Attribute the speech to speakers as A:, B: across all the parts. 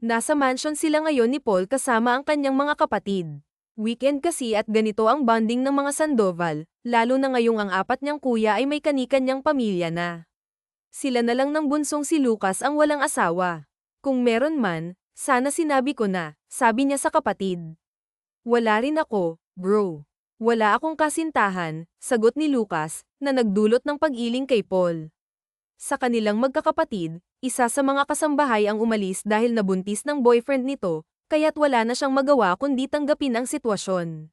A: Nasa mansion sila ngayon ni Paul kasama ang kanyang mga kapatid. Weekend kasi at ganito ang bonding ng mga Sandoval, lalo na ngayong ang apat niyang kuya ay may kani-kanyang pamilya na. Sila na lang ng bunsong si Lucas ang walang asawa. Kung meron man, sana sinabi ko na, sabi niya sa kapatid. Wala rin ako, bro. Wala akong kasintahan, sagot ni Lucas, na nagdulot ng pag-iling kay Paul. Sa kanilang magkakapatid, isa sa mga kasambahay ang umalis dahil nabuntis ng boyfriend nito, kaya't wala na siyang magawa kundi tanggapin ang sitwasyon.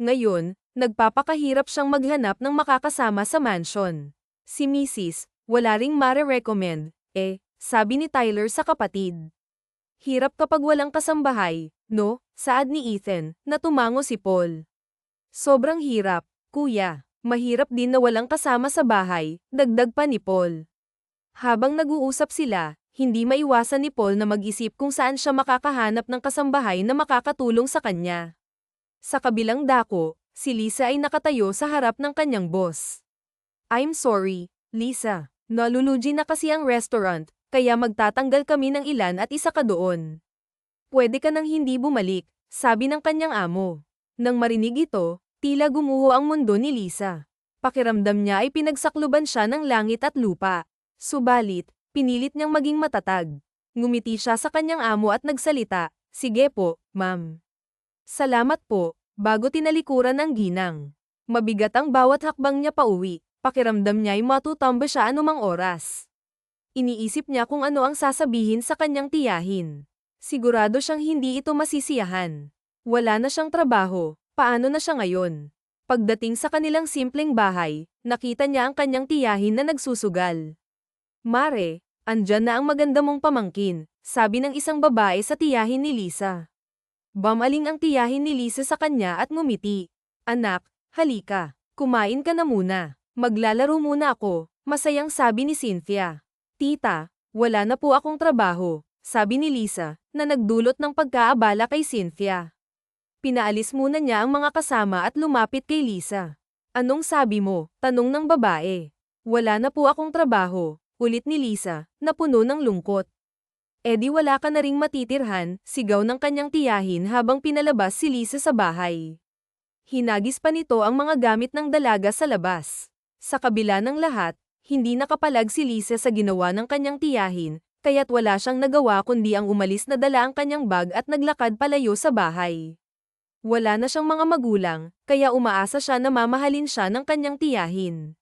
A: Ngayon, nagpapakahirap siyang maghanap ng makakasama sa mansion. Si Mrs. Wala ring mare-recommend, sabi ni Tyler sa kapatid. Hirap kapag walang kasambahay, no? Saad ni Ethan, na tumango si Paul. Sobrang hirap, kuya. Mahirap din na walang kasama sa bahay, dagdag pa ni Paul. Habang nag-uusap sila, hindi maiwasan ni Paul na mag-isip kung saan siya makakahanap ng kasambahay na makakatulong sa kanya. Sa kabilang dako, si Lisa ay nakatayo sa harap ng kanyang boss. I'm sorry, Lisa. Nalulugi na kasi ang restaurant, kaya magtatanggal kami ng ilan at isa ka doon. Pwede ka nang hindi bumalik, sabi ng kanyang amo. Nang marinig ito, tila gumuho ang mundo ni Lisa. Pakiramdam niya ay pinagsakluban siya ng langit at lupa. Subalit, pinilit niyang maging matatag. Ngumiti siya sa kanyang amo at nagsalita, sige po, ma'am. Salamat po, bago tinalikuran ang ginang. Mabigat ang bawat hakbang niya pauwi, pakiramdam niya ay matutumba siya anumang oras. Iniisip niya kung ano ang sasabihin sa kanyang tiyahin. Sigurado siyang hindi ito masisiyahan. Wala na siyang trabaho, paano na siya ngayon? Pagdating sa kanilang simpleng bahay, nakita niya ang kanyang tiyahin na nagsusugal. Mare, andyan na ang maganda mong pamangkin, sabi ng isang babae sa tiyahin ni Lisa. Bamaling ang tiyahin ni Lisa sa kanya at ngumiti. Anak, halika, kumain ka na muna. Maglalaro muna ako, masayang sabi ni Cynthia. Tita, wala na po akong trabaho, sabi ni Lisa, na nagdulot ng pagkaabala kay Cynthia. Pinaalis muna niya ang mga kasama at lumapit kay Lisa. Anong sabi mo? Tanong ng babae. Wala na po akong trabaho, ulit ni Lisa, na puno ng lungkot. Di wala ka na ring matitirhan, sigaw ng kanyang tiyahin habang pinalabas si Lisa sa bahay. Hinagis pa nito ang mga gamit ng dalaga sa labas. Sa kabila ng lahat, hindi nakapalag si Lisa sa ginawa ng kanyang tiyahin, kaya't wala siyang nagawa kundi ang umalis na dala ang kanyang bag at naglakad palayo sa bahay. Wala na siyang mga magulang, kaya umaasa siya na mamahalin siya ng kanyang tiyahin.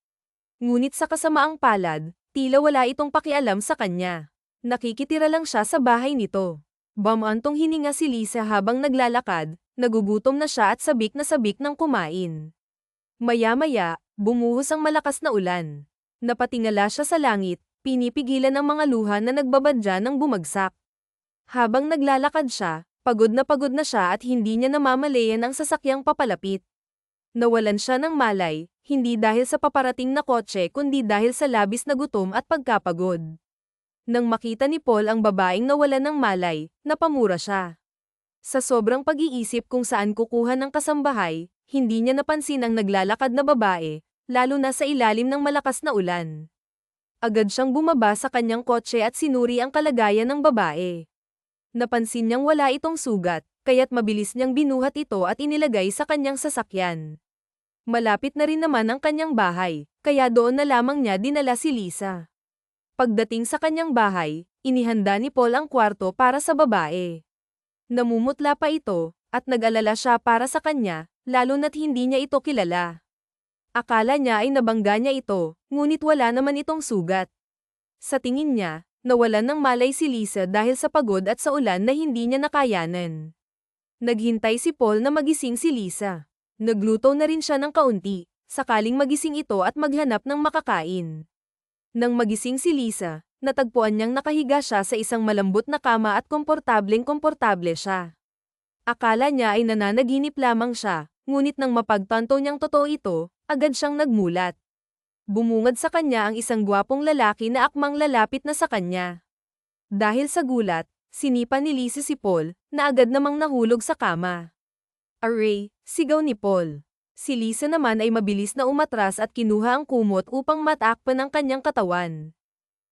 A: Ngunit sa kasamaang palad, tila wala itong pakialam sa kanya. Nakikitira lang siya sa bahay nito. Bamantong hininga si Lisa habang naglalakad, nagugutom na siya at sabik ng kumain. Maya-maya, bumuhos ang malakas na ulan. Napatingala siya sa langit, pinipigilan ang mga luha na nagbabadya ng bumagsak. Habang naglalakad siya, pagod na siya at hindi niya namamalayan ang sasakyang papalapit. Nawalan siya ng malay, hindi dahil sa paparating na kotse kundi dahil sa labis na gutom at pagkapagod. Nang makita ni Paul ang babaeng nawalan ng malay, napamura siya. Sa sobrang pag-iisip kung saan kukuha ng kasambahay, hindi niya napansin ang naglalakad na babae, lalo na sa ilalim ng malakas na ulan. Agad siyang bumaba sa kanyang kotse at sinuri ang kalagayan ng babae. Napansin niyang wala itong sugat, kaya't mabilis niyang binuhat ito at inilagay sa kanyang sasakyan. Malapit na rin naman ang kanyang bahay, kaya doon na lamang niya dinala si Lisa. Pagdating sa kanyang bahay, inihanda ni Paul ang kwarto para sa babae. Namumutla pa ito, at nag-alala siya para sa kanya, lalo na't hindi niya ito kilala. Akala niya ay nabangga niya ito, ngunit wala naman itong sugat. Sa tingin niya, nawalan ng malay si Lisa dahil sa pagod at sa ulan na hindi niya nakayanan. Naghintay si Paul na magising si Lisa. Nagluto na rin siya ng kaunti, sakaling magising ito at maghanap ng makakain. Nang magising si Lisa, natagpuan niyang nakahiga siya sa isang malambot na kama at komportable siya. Akala niya ay nananaginip lamang siya, ngunit nang mapagtanto niyang totoo ito, agad siyang nagmulat. Bumungad sa kanya ang isang gwapong lalaki na akmang lalapit na sa kanya. Dahil sa gulat, sinipa ni Lisa si Paul, na agad namang nahulog sa kama. Aray, sigaw ni Paul. Si Lisa naman ay mabilis na umatras at kinuha ang kumot upang matakpan ang kanyang katawan.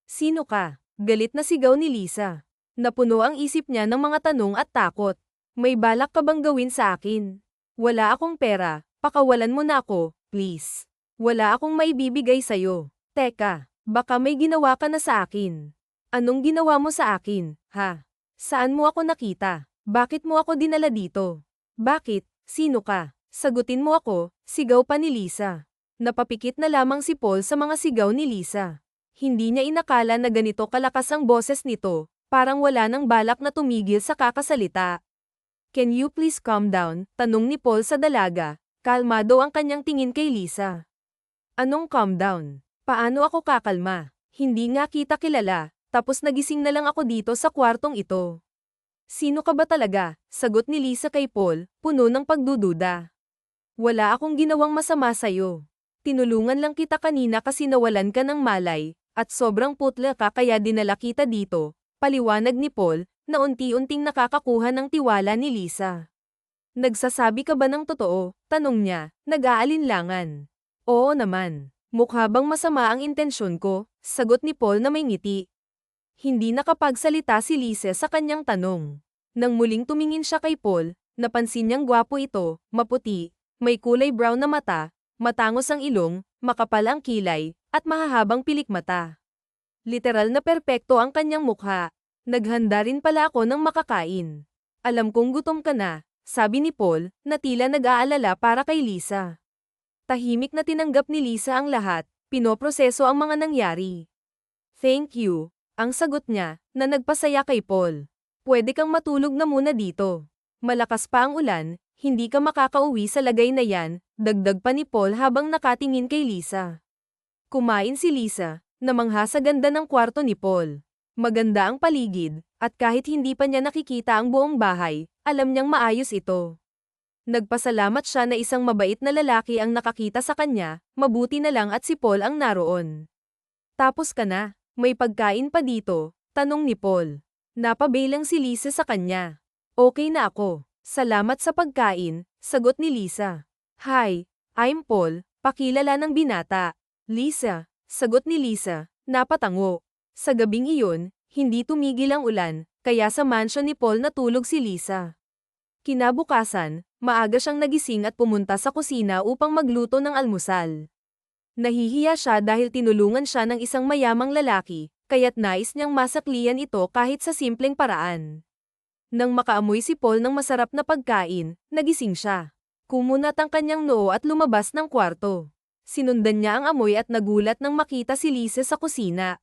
A: Sino ka? Galit na sigaw ni Lisa. Napuno ang isip niya ng mga tanong at takot. May balak ka bang gawin sa akin? Wala akong pera, pakawalan mo na ako, please. Wala akong maibibigay sa'yo. Teka, baka may ginawa ka na sa akin. Anong ginawa mo sa akin, ha? Saan mo ako nakita? Bakit mo ako dinala dito? Bakit? Sino ka? Sagutin mo ako, sigaw pa ni Lisa. Napapikit na lamang si Paul sa mga sigaw ni Lisa. Hindi niya inakala na ganito kalakas ang boses nito, parang wala nang balak na tumigil sa kakasalita. Can you please calm down? Tanong ni Paul sa dalaga. Kalmado ang kanyang tingin kay Lisa. Anong calm down? Paano ako kakalma? Hindi nga kita kilala, tapos nagising na lang ako dito sa kwartong ito. Sino ka ba talaga? Sagot ni Lisa kay Paul, puno ng pagdududa. Wala akong ginawang masama sa'yo. Tinulungan lang kita kanina kasi nawalan ka ng malay, at sobrang putla ka kaya dinala kita dito, paliwanag ni Paul, na unti-unting nakakakuha ng tiwala ni Lisa. Nagsasabi ka ba ng totoo? Tanong niya, nag-aalinlangan. Oo naman. Mukha bang masama ang intensyon ko? Sagot ni Paul na may ngiti. Hindi nakapagsalita si Lisa sa kanyang tanong. Nang muling tumingin siya kay Paul, napansin niyang gwapo ito, maputi, may kulay brown na mata, matangos ang ilong, makapal ang kilay, at mahahabang pilik mata. Literal na perpekto ang kanyang mukha. Naghanda rin pala ako ng makakain. Alam kong gutom ka na, sabi ni Paul, na tila nag-aalala para kay Lisa. Tahimik na tinanggap ni Lisa ang lahat, pinoproseso ang mga nangyari. Thank you, ang sagot niya, na nagpasaya kay Paul. Pwede kang matulog na muna dito. Malakas pa ang ulan, hindi ka makakauwi sa lagay na yan, dagdag pa ni Paul habang nakatingin kay Lisa. Kumain si Lisa, namangha sa ganda ng kwarto ni Paul. Maganda ang paligid, at kahit hindi pa niya nakikita ang buong bahay, alam niyang maayos ito. Nagpasalamat siya na isang mabait na lalaki ang nakakita sa kanya, mabuti na lang at si Paul ang naroon. Tapos ka na, may pagkain pa dito, tanong ni Paul. Napabailang si Lisa sa kanya. Okay na ako, salamat sa pagkain, sagot ni Lisa. Hi, I'm Paul, pakilala ng binata. Lisa, sagot ni Lisa, napatango. Sa gabing iyon, hindi tumigil ang ulan, kaya sa mansion ni Paul natulog si Lisa. Kinabukasan, maaga siyang nagising at pumunta sa kusina upang magluto ng almusal. Nahihiya siya dahil tinulungan siya ng isang mayamang lalaki, kaya't nais niyang masaklian ito kahit sa simpleng paraan. Nang makaamoy si Paul ng masarap na pagkain, nagising siya. Kumunat ang kanyang noo at lumabas ng kwarto. Sinundan niya ang amoy at nagulat nang makita si Lisa sa kusina.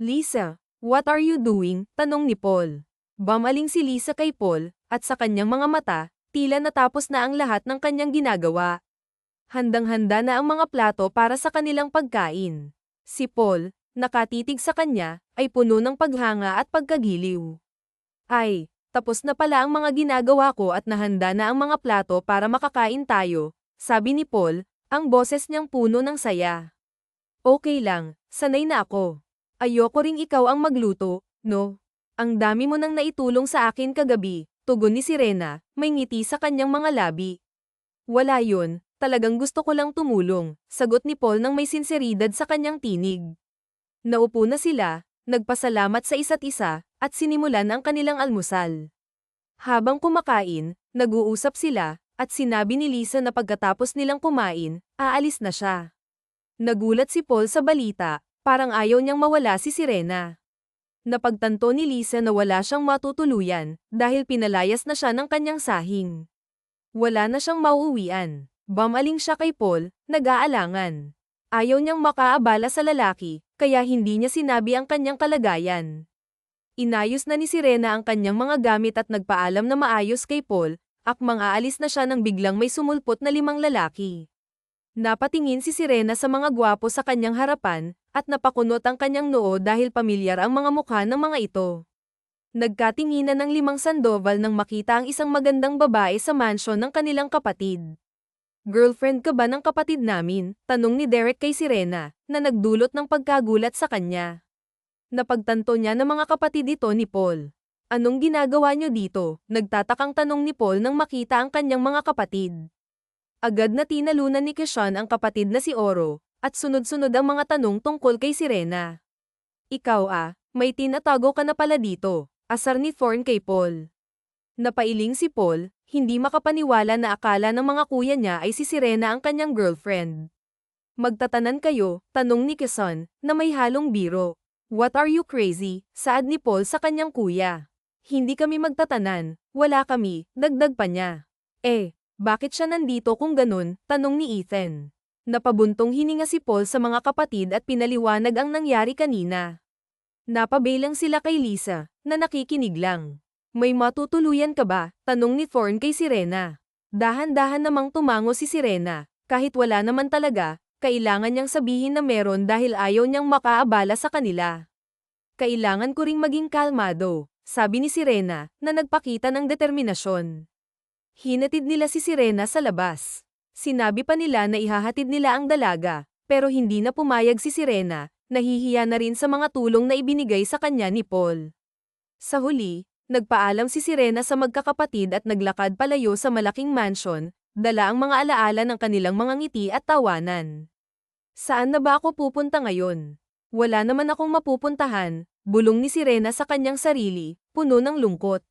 A: Lisa, what are you doing? Tanong ni Paul. Bumaling si Lisa kay Paul, at sa kanyang mga mata, tila natapos na ang lahat ng kanyang ginagawa. Handang-handa na ang mga plato para sa kanilang pagkain. Si Paul, nakatitig sa kanya, ay puno ng paghanga at pagkagiliw. Ay, tapos na pala ang mga ginagawa ko at nahanda na ang mga plato para makakain tayo, sabi ni Paul, ang boses niyang puno ng saya. Okay lang, sanay na ako. Ayoko ring ikaw ang magluto, no? Ang dami mo nang naitulong sa akin kagabi, tugon ni Sirena, may ngiti sa kanyang mga labi. Wala yun, talagang gusto ko lang tumulong, sagot ni Paul nang may sinseridad sa kanyang tinig. Naupo na sila, nagpasalamat sa isa't isa, at sinimulan ang kanilang almusal. Habang kumakain, nag-uusap sila, at sinabi ni Lisa na pagkatapos nilang kumain, aalis na siya. Nagulat si Paul sa balita, parang ayaw niyang mawala si Sirena. Napagtanto ni Lisa na wala siyang matutuluyan, dahil pinalayas na siya ng kanyang sahing. Wala na siyang mauuwian. Bumaling siya kay Paul, nag-aalangan. Ayaw niyang makaabala sa lalaki, kaya hindi niya sinabi ang kanyang kalagayan. Inayos na ni Sirena ang kanyang mga gamit at nagpaalam na maayos kay Paul, akmang aalis na siya nang biglang may sumulpot na 5 lalaki. Napatingin si Sirena sa mga gwapo sa kanyang harapan, at napakunot ang kanyang noo dahil pamilyar ang mga mukha ng mga ito. Nagkatinginan ng 5 Sandoval nang makita ang isang magandang babae sa mansyon ng kanilang kapatid. Girlfriend ka ba ng kapatid namin? Tanong ni Derek kay Sirena, na nagdulot ng pagkagulat sa kanya. Napagtanto niya na mga kapatid ito ni Paul. Anong ginagawa niyo dito? Nagtatakang tanong ni Paul nang makita ang kanyang mga kapatid. Agad na tinalunan ni Keshawn ang kapatid na si Oro, at sunod-sunod ang mga tanong tungkol kay Sirena. Ikaw may tinatago ka na pala dito. Asar ni Thorn kay Paul. Napailing si Paul, hindi makapaniwala na akala ng mga kuya niya ay si Serena ang kanyang girlfriend. Magtatanan kayo, tanong ni Quezon, na may halong biro. What are you crazy? Saad ni Paul sa kanyang kuya. Hindi kami magtatanan, wala kami, dagdag pa niya. Bakit siya nandito kung ganun? Tanong ni Ethan. Napabuntong hininga si Paul sa mga kapatid at pinaliwanag ang nangyari kanina. Napabaylang sila kay Lisa, na nakikinig lang. May matutuluyan ka ba? Tanong ni Thorn kay Serena. Dahan-dahan namang tumango si Serena, kahit wala naman talaga, kailangan niyang sabihin na meron dahil ayaw niyang makaabala sa kanila. Kailangan ko ring maging kalmado, sabi ni Serena, na nagpakita ng determinasyon. Hinatid nila si Serena sa labas. Sinabi pa nila na ihahatid nila ang dalaga, pero hindi na pumayag si Serena, nahihiya na rin sa mga tulong na ibinigay sa kanya ni Paul. Sa huli, nagpaalam si Serena sa magkakapatid at naglakad palayo sa malaking mansion, dala ang mga alaala ng kanilang mga ngiti at tawanan. Saan na ba ako pupunta ngayon? Wala naman akong mapupuntahan, bulong ni Serena sa kanyang sarili, puno ng lungkot.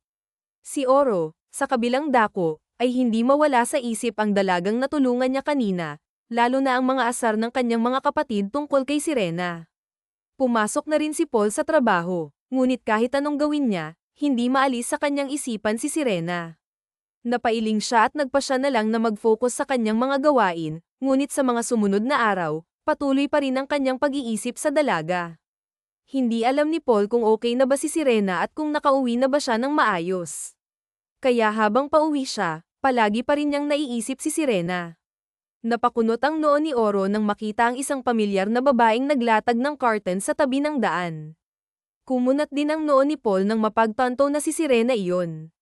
A: Si Oro, sa kabilang dako, ay hindi mawala sa isip ang dalagang natulungan niya kanina, lalo na ang mga asar ng kanyang mga kapatid tungkol kay Serena. Pumasok na rin si Paul sa trabaho, ngunit kahit anong gawin niya, hindi maalis sa kanyang isipan si Serena. Napailing siya at nagpasya na lang na mag-focus sa kanyang mga gawain, ngunit sa mga sumunod na araw, patuloy pa rin ang kanyang pag-iisip sa dalaga. Hindi alam ni Paul kung okay na ba si Serena at kung nakauwi na ba siya ng maayos. Kaya habang pauwi siya, palagi pa rin niyang naiisip si Serena. Napakunot ang noo ni Oro nang makita ang isang pamilyar na babaeng naglatag ng curtain sa tabi ng daan. Kumunat din ang noo ni Paul nang mapagtanto na si Serena iyon.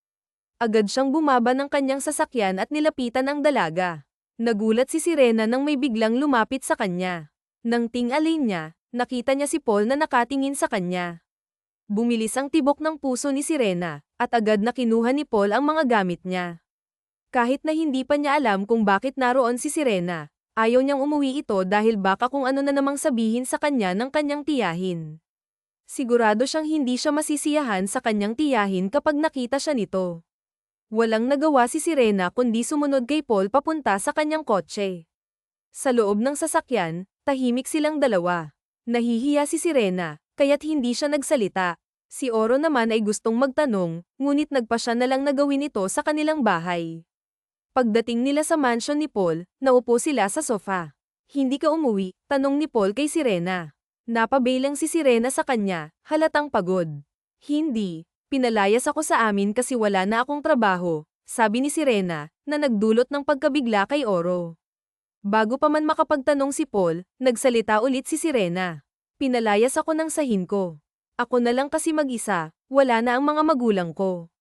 A: Agad siyang bumaba ng kanyang sasakyan at nilapitan ang dalaga. Nagulat si Serena nang may biglang lumapit sa kanya. Nang ting-alin niya, nakita niya si Paul na nakatingin sa kanya. Bumilis ang tibok ng puso ni Serena, at agad na kinuha ni Paul ang mga gamit niya. Kahit na hindi pa niya alam kung bakit naroon si Serena, ayaw niyang umuwi ito dahil baka kung ano na namang sabihin sa kanya ng kanyang tiyahin. Sigurado siyang hindi siya masisiyahan sa kanyang tiyahin kapag nakita siya nito. Walang nagawa si Serena kundi sumunod kay Paul papunta sa kanyang kotse. Sa loob ng sasakyan, tahimik silang dalawa. Nahihiya si Serena, kaya't hindi siya nagsalita. Si Oro naman ay gustong magtanong, ngunit nagpasya na lang na gawin ito sa kanilang bahay. Pagdating nila sa mansion ni Paul, naupo sila sa sofa. Hindi ka umuwi? Tanong ni Paul kay Serena. Napabaylang si Serena sa kanya, halatang pagod. Hindi. Pinalayas ako sa amin kasi wala na akong trabaho, sabi ni Serena, na nagdulot ng pagkabigla kay Oro. Bago pa man makapagtanong si Paul, nagsalita ulit si Serena. Pinalayas ako ng sahin ko. Ako na lang kasi mag-isa, wala na ang mga magulang ko.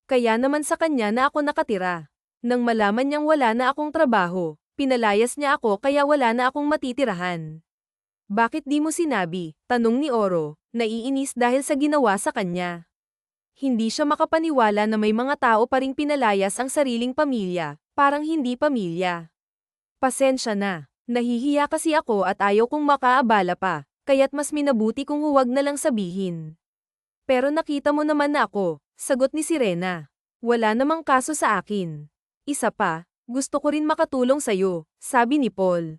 A: Kaya naman sa kanya na ako nakatira. Nang malaman niyang wala na akong trabaho, pinalayas niya ako kaya wala na akong matitirahan. Bakit di mo sinabi? Tanong ni Oro, naiinis dahil sa ginawa sa kanya. Hindi siya makapaniwala na may mga tao pa ring pinalayas ang sariling pamilya, parang hindi pamilya. Pasensya na, nahihiya kasi ako at ayaw kong makaabala pa, kaya't mas minabuti kung huwag na lang sabihin. Pero nakita mo naman na ako, sagot ni Serena. Wala namang kaso sa akin. Isa pa, gusto ko rin makatulong sa'yo, sabi ni Paul.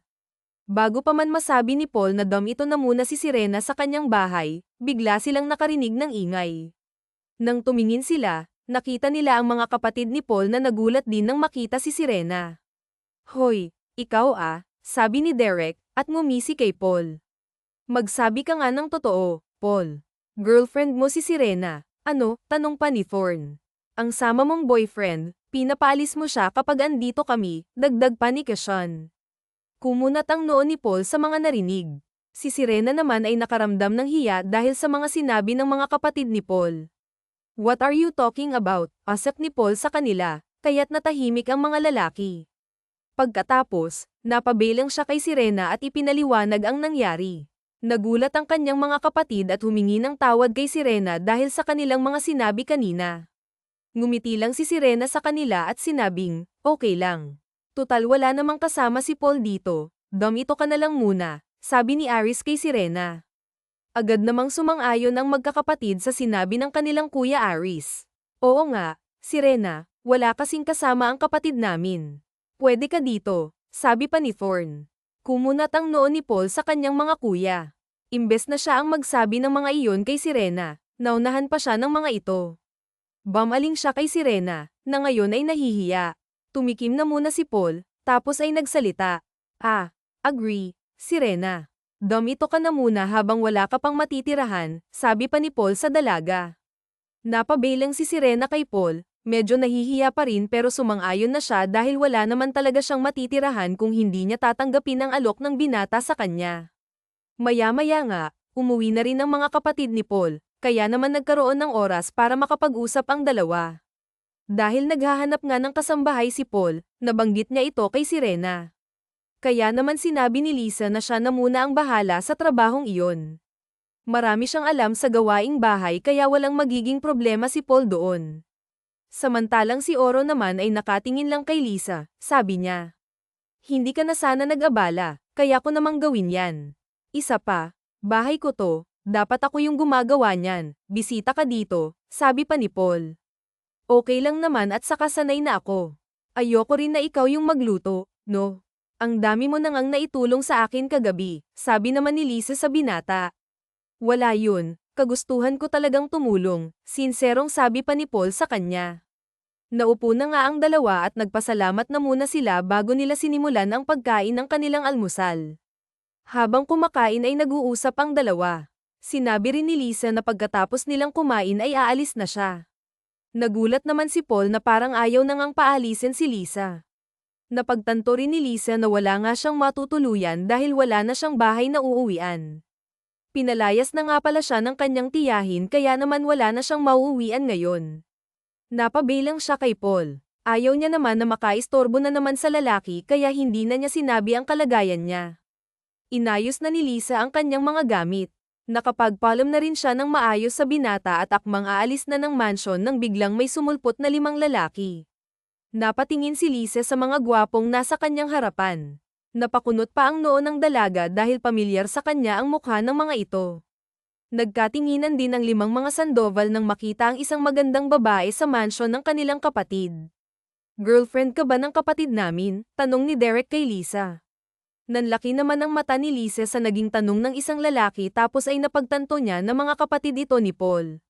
A: Bago pa man masabi ni Paul na ito na muna si Serena sa kanyang bahay, bigla silang nakarinig ng ingay. Nang tumingin sila, nakita nila ang mga kapatid ni Paul na nagulat din nang makita si Serena. Hoy, ikaw sabi ni Derek, at ngumisi kay Paul. Magsabi ka nga ng totoo, Paul. Girlfriend mo si Serena, ano? Tanong pa ni Thorn. Ang sama mong boyfriend, pinapaalis mo siya kapag andito kami, dagdag pa ni Quezon. Kumunat ang noo ni Paul sa mga narinig. Si Serena naman ay nakaramdam ng hiya dahil sa mga sinabi ng mga kapatid ni Paul. What are you talking about? Asak ni Paul sa kanila, kaya't natahimik ang mga lalaki. Pagkatapos, napabaylang siya kay Serena at ipinaliwanag ang nangyari. Nagulat ang kanyang mga kapatid at humingi ng tawad kay Serena dahil sa kanilang mga sinabi kanina. Ngumiti lang si Serena sa kanila at sinabing, okay lang. Tutal wala namang kasama si Paul dito, ito ka na lang muna, sabi ni Aris kay Serena. Agad namang sumang-ayon ang magkakapatid sa sinabi ng kanilang kuya Aris. Oo nga, Sirena, wala kasing kasama ang kapatid namin. Pwede ka dito, sabi pa ni Thorn. Kumunat ang noo ni Paul sa kanyang mga kuya. Imbes na siya ang magsabi ng mga iyon kay Sirena, naunahan pa siya ng mga ito. Bumaling siya kay Sirena, na ngayon ay nahihiya. Tumikim na muna si Paul, tapos ay nagsalita. Agree, Sirena. Dumito ka na muna habang wala ka pang matitirahan, sabi pa ni Paul sa dalaga. Napabilang si Sirena kay Paul, medyo nahihiya pa rin pero sumang-ayon na siya dahil wala naman talaga siyang matitirahan kung hindi niya tatanggapin ang alok ng binata sa kanya. Maya-maya nga, umuwi na rin ang mga kapatid ni Paul, kaya naman nagkaroon ng oras para makapag-usap ang dalawa. Dahil naghahanap nga ng kasambahay si Paul, nabanggit niya ito kay Sirena. Kaya naman sinabi ni Lisa na siya na muna ang bahala sa trabahong iyon. Marami siyang alam sa gawaing bahay kaya walang magiging problema si Paul doon. Samantalang si Oro naman ay nakatingin lang kay Lisa, sabi niya. Hindi ka na sana nag-abala, kaya ko namang gawin yan. Isa pa, bahay ko to, dapat ako yung gumagawa niyan, bisita ka dito, sabi pa ni Paul. Okay lang naman at saka sanay na ako. Ayoko rin na ikaw yung magluto, no? Ang dami mo nang naitulong sa akin kagabi, sabi naman ni Lisa sa binata. Wala yun, kagustuhan ko talagang tumulong, sinserong sabi pa ni Paul sa kanya. Naupo na nga ang dalawa at nagpasalamat na muna sila bago nila sinimulan ang pagkain ng kanilang almusal. Habang kumakain ay nag-uusap ang dalawa. Sinabi rin ni Lisa na pagkatapos nilang kumain ay aalis na siya. Nagulat naman si Paul na parang ayaw na ngang paalisin si Lisa. Napagtanto rin ni Lisa na wala nga siyang matutuluyan dahil wala na siyang bahay na uuwian. Pinalayas na nga pala siya ng kanyang tiyahin kaya naman wala na siyang mauuwian ngayon. Napabilang siya kay Paul. Ayaw niya naman na makaistorbo na naman sa lalaki kaya hindi na niya sinabi ang kalagayan niya. Inayos na ni Lisa ang kanyang mga gamit. Nakapagpaalam na rin siya ng maayos sa binata at akmang aalis na ng mansyon nang biglang may sumulpot na 5 lalaki. Napatingin si Lisa sa mga gwapong nasa kanyang harapan. Napakunot pa ang noo ng dalaga dahil pamilyar sa kanya ang mukha ng mga ito. Nagkatinginan din ang 5 mga Sandoval nang makita ang isang magandang babae sa mansyon ng kanilang kapatid. Girlfriend ka ba ng kapatid namin? Tanong ni Derek kay Lisa. Nanlaki naman ang mata ni Lisa sa naging tanong ng isang lalaki tapos ay napagtanto niya na mga kapatid ito ni Paul.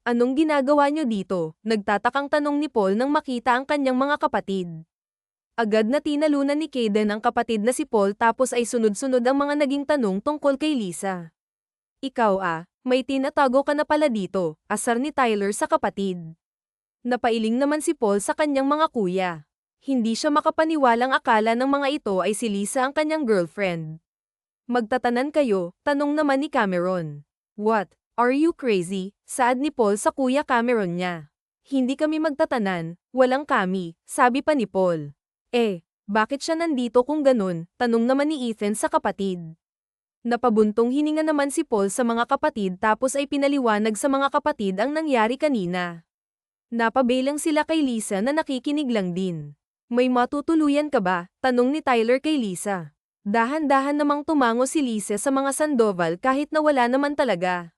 A: Anong ginagawa niyo dito? Nagtatakang tanong ni Paul nang makita ang kanyang mga kapatid. Agad na tinalunan ni Kaden ang kapatid na si Paul tapos ay sunod-sunod ang mga naging tanong tungkol kay Lisa. Ikaw may tinatago ka na pala dito, asar ni Tyler sa kapatid. Napailing naman si Paul sa kanyang mga kuya. Hindi siya makapaniwalang akala ng mga ito ay si Lisa ang kanyang girlfriend. Magtatanan kayo, tanong naman ni Cameron. What? Are you crazy? Saad ni Paul sa kuya Cameron niya. Hindi kami magtatanan, walang kami, sabi pa ni Paul. Bakit siya nandito kung ganun? Tanong naman ni Ethan sa kapatid. Napabuntong hininga naman si Paul sa mga kapatid tapos ay pinaliwanag sa mga kapatid ang nangyari kanina. Napabilang sila kay Lisa na nakikinig lang din. May matutuluyan ka ba? Tanong ni Tyler kay Lisa. Dahan-dahan namang tumango si Lisa sa mga Sandoval kahit na wala naman talaga.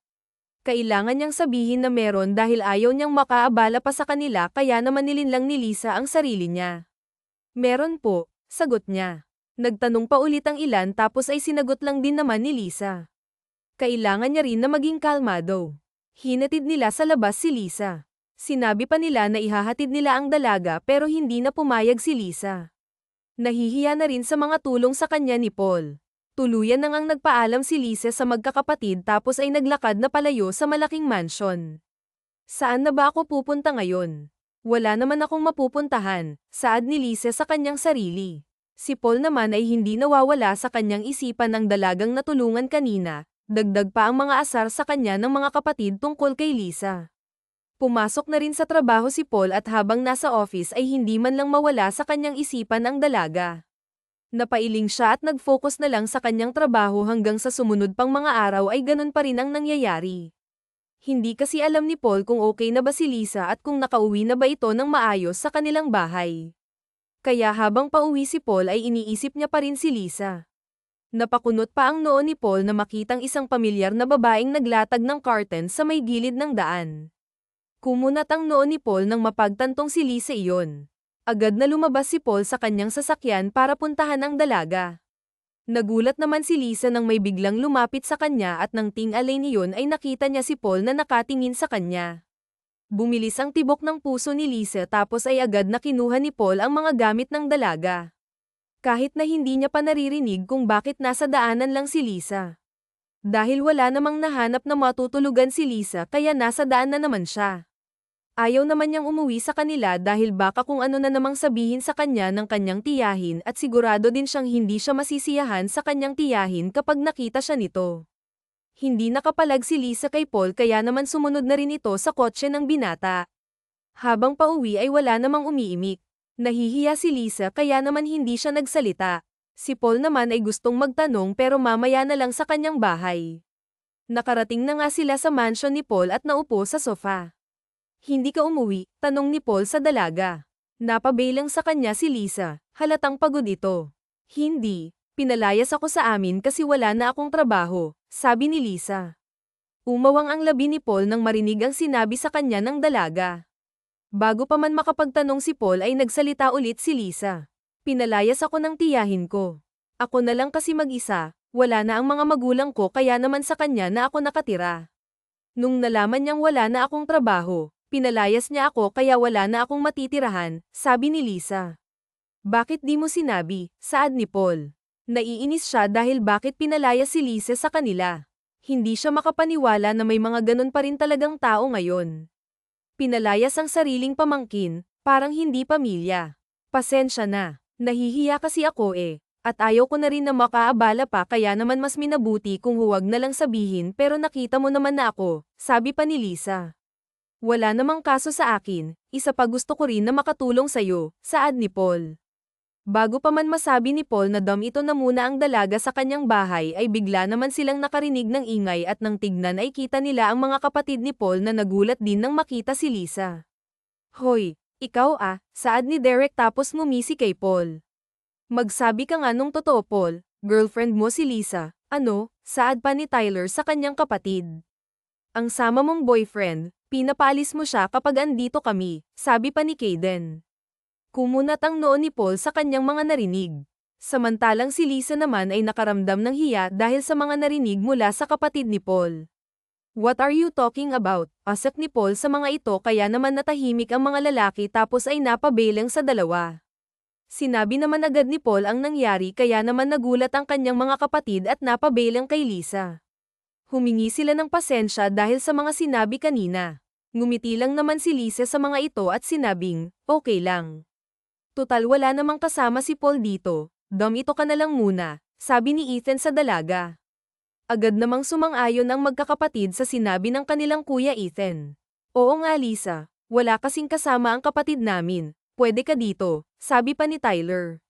A: Kailangan niyang sabihin na meron dahil ayaw niyang makaabala pa sa kanila kaya naman nilinlang ni Lisa ang sarili niya. Meron po, sagot niya. Nagtanong pa ulit ang ilan tapos ay sinagot lang din naman ni Lisa. Kailangan niya rin na maging kalmado. Hinatid nila sa labas si Lisa. Sinabi pa nila na ihahatid nila ang dalaga pero hindi na pumayag si Lisa. Nahihiya na rin sa mga tulong sa kanya ni Paul. Tuluyan na ngang nagpaalam si Lisa sa magkakapatid tapos ay naglakad na palayo sa malaking mansyon. Saan na ba ako pupunta ngayon? Wala naman akong mapupuntahan, saad ni Lisa sa kanyang sarili. Si Paul naman ay hindi nawawala sa kanyang isipan ng dalagang natulungan kanina, dagdag pa ang mga asar sa kanya ng mga kapatid tungkol kay Lisa. Pumasok na rin sa trabaho si Paul at habang nasa office ay hindi man lang mawala sa kanyang isipan ang dalaga. Napailing siya at nag-focus na lang sa kanyang trabaho hanggang sa sumunod pang mga araw ay ganun pa rin ang nangyayari. Hindi kasi alam ni Paul kung okay na ba si Lisa at kung nakauwi na ba ito ng maayos sa kanilang bahay. Kaya habang pauwi si Paul ay iniisip niya pa rin si Lisa. Napakunot pa ang noo ni Paul na makitang isang pamilyar na babaeng naglatag ng curtain sa may gilid ng daan. Kumunat ang noo ni Paul nang mapagtantong si Lisa iyon. Agad na lumabas si Paul sa kanyang sasakyan para puntahan ang dalaga. Nagulat naman si Lisa nang may biglang lumapit sa kanya at nang ting-alay niyon ay nakita niya si Paul na nakatingin sa kanya. Bumilis ang tibok ng puso ni Lisa tapos ay agad na kinuha ni Paul ang mga gamit ng dalaga. Kahit na hindi niya pa naririnig kung bakit nasa daanan lang si Lisa. Dahil wala namang nahanap na matutulugan si Lisa kaya nasa daan na naman siya. Ayaw naman niyang umuwi sa kanila dahil baka kung ano na namang sabihin sa kanya ng kanyang tiyahin at sigurado din siyang hindi siya masisiyahan sa kanyang tiyahin kapag nakita siya nito. Hindi nakapalag si Lisa kay Paul kaya naman sumunod na rin ito sa kotse ng binata. Habang pauwi ay wala namang umiimik. Nahihiya si Lisa kaya naman hindi siya nagsalita. Si Paul naman ay gustong magtanong pero mamaya na lang sa kanyang bahay. Nakarating na nga sila sa mansion ni Paul at naupo sa sofa. Hindi ka umuwi? Tanong ni Paul sa dalaga. Napabaylang sa kanya si Lisa, halatang pagod ito. Hindi, pinalayas ako sa amin kasi wala na akong trabaho, sabi ni Lisa. Umawang ang labi ni Paul nang marinig ang sinabi sa kanya ng dalaga. Bago pa man makapagtanong si Paul ay nagsalita ulit si Lisa. Pinalayas ako ng tiyahin ko. Ako na lang kasi mag-isa, wala na ang mga magulang ko kaya naman sa kanya na ako nakatira. Nung nalaman niyang wala na akong trabaho, pinalayas niya ako kaya wala na akong matitirahan, sabi ni Lisa. Bakit di mo sinabi, saad ni Paul. Naiinis siya dahil bakit pinalayas si Lisa sa kanila. Hindi siya makapaniwala na may mga ganun pa rin talagang tao ngayon. Pinalayas ang sariling pamangkin, parang hindi pamilya. Pasensya na, nahihiya kasi ako at ayaw ko na rin na makaabala pa kaya naman mas minabuti kung huwag na lang sabihin pero nakita mo naman na ako, sabi pa ni Lisa. Wala namang kaso sa akin, isa pa gusto ko rin na makatulong sa'yo, saad ni Paul. Bago pa man masabi ni Paul na ito na muna ang dalaga sa kanyang bahay ay bigla naman silang nakarinig ng ingay at nang tignan ay kita nila ang mga kapatid ni Paul na nagulat din nang makita si Lisa. Hoy, ikaw saad ni Derek tapos ngumisi kay Paul. Magsabi ka nga nung totoo Paul, girlfriend mo si Lisa, ano, saad pa ni Tyler sa kanyang kapatid. Ang sama mong boyfriend, pinapaalis mo siya kapag andito kami, sabi pa ni Caden. Kumunat ang noo ni Paul sa kanyang mga narinig. Samantalang si Lisa naman ay nakaramdam ng hiya dahil sa mga narinig mula sa kapatid ni Paul. What are you talking about? Asap ni Paul sa mga ito kaya naman natahimik ang mga lalaki tapos ay napabelang sa dalawa. Sinabi naman agad ni Paul ang nangyari kaya naman nagulat ang kanyang mga kapatid at napabelang kay Lisa. Humingi sila ng pasensya dahil sa mga sinabi kanina. Ngumiti lang naman si Lisa sa mga ito at sinabing, okay lang. Tutal wala namang kasama si Paul dito, ito ka na lang muna, sabi ni Ethan sa dalaga. Agad namang sumang-ayon ang magkakapatid sa sinabi ng kanilang kuya Ethan. Oo nga Lisa, wala kasing kasama ang kapatid namin, pwede ka dito, sabi pa ni Tyler.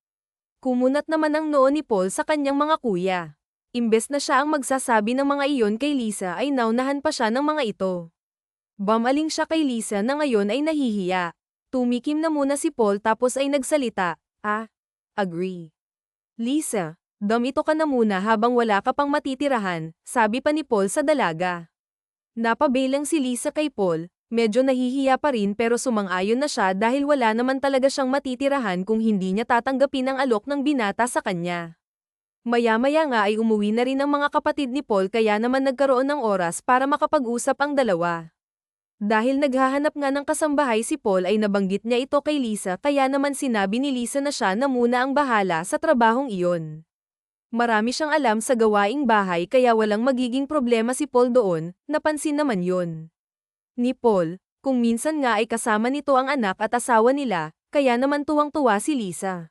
A: Kumunat naman ang noo ni Paul sa kanyang mga kuya. Imbes na siya ang magsasabi ng mga iyon kay Lisa ay naunahan pa siya ng mga ito. Bumaling siya kay Lisa na ngayon ay nahihiya. Tumikim na muna si Paul tapos ay nagsalita, agree. Lisa, ito ka na muna habang wala ka pang matitirahan, sabi pa ni Paul sa dalaga. Napabelang si Lisa kay Paul, medyo nahihiya pa rin pero sumang-ayon na siya dahil wala naman talaga siyang matitirahan kung hindi niya tatanggapin ang alok ng binata sa kanya. Maya-maya nga ay umuwi na rin ang mga kapatid ni Paul kaya naman nagkaroon ng oras para makapag-usap ang dalawa. Dahil naghahanap nga ng kasambahay si Paul ay nabanggit niya ito kay Lisa kaya naman sinabi ni Lisa na siya na muna ang bahala sa trabahong iyon. Marami siyang alam sa gawaing bahay kaya walang magiging problema si Paul doon, napansin naman yun. Ni Paul, kung minsan nga ay kasama nito ang anak at asawa nila, kaya naman tuwang-tuwa si Lisa.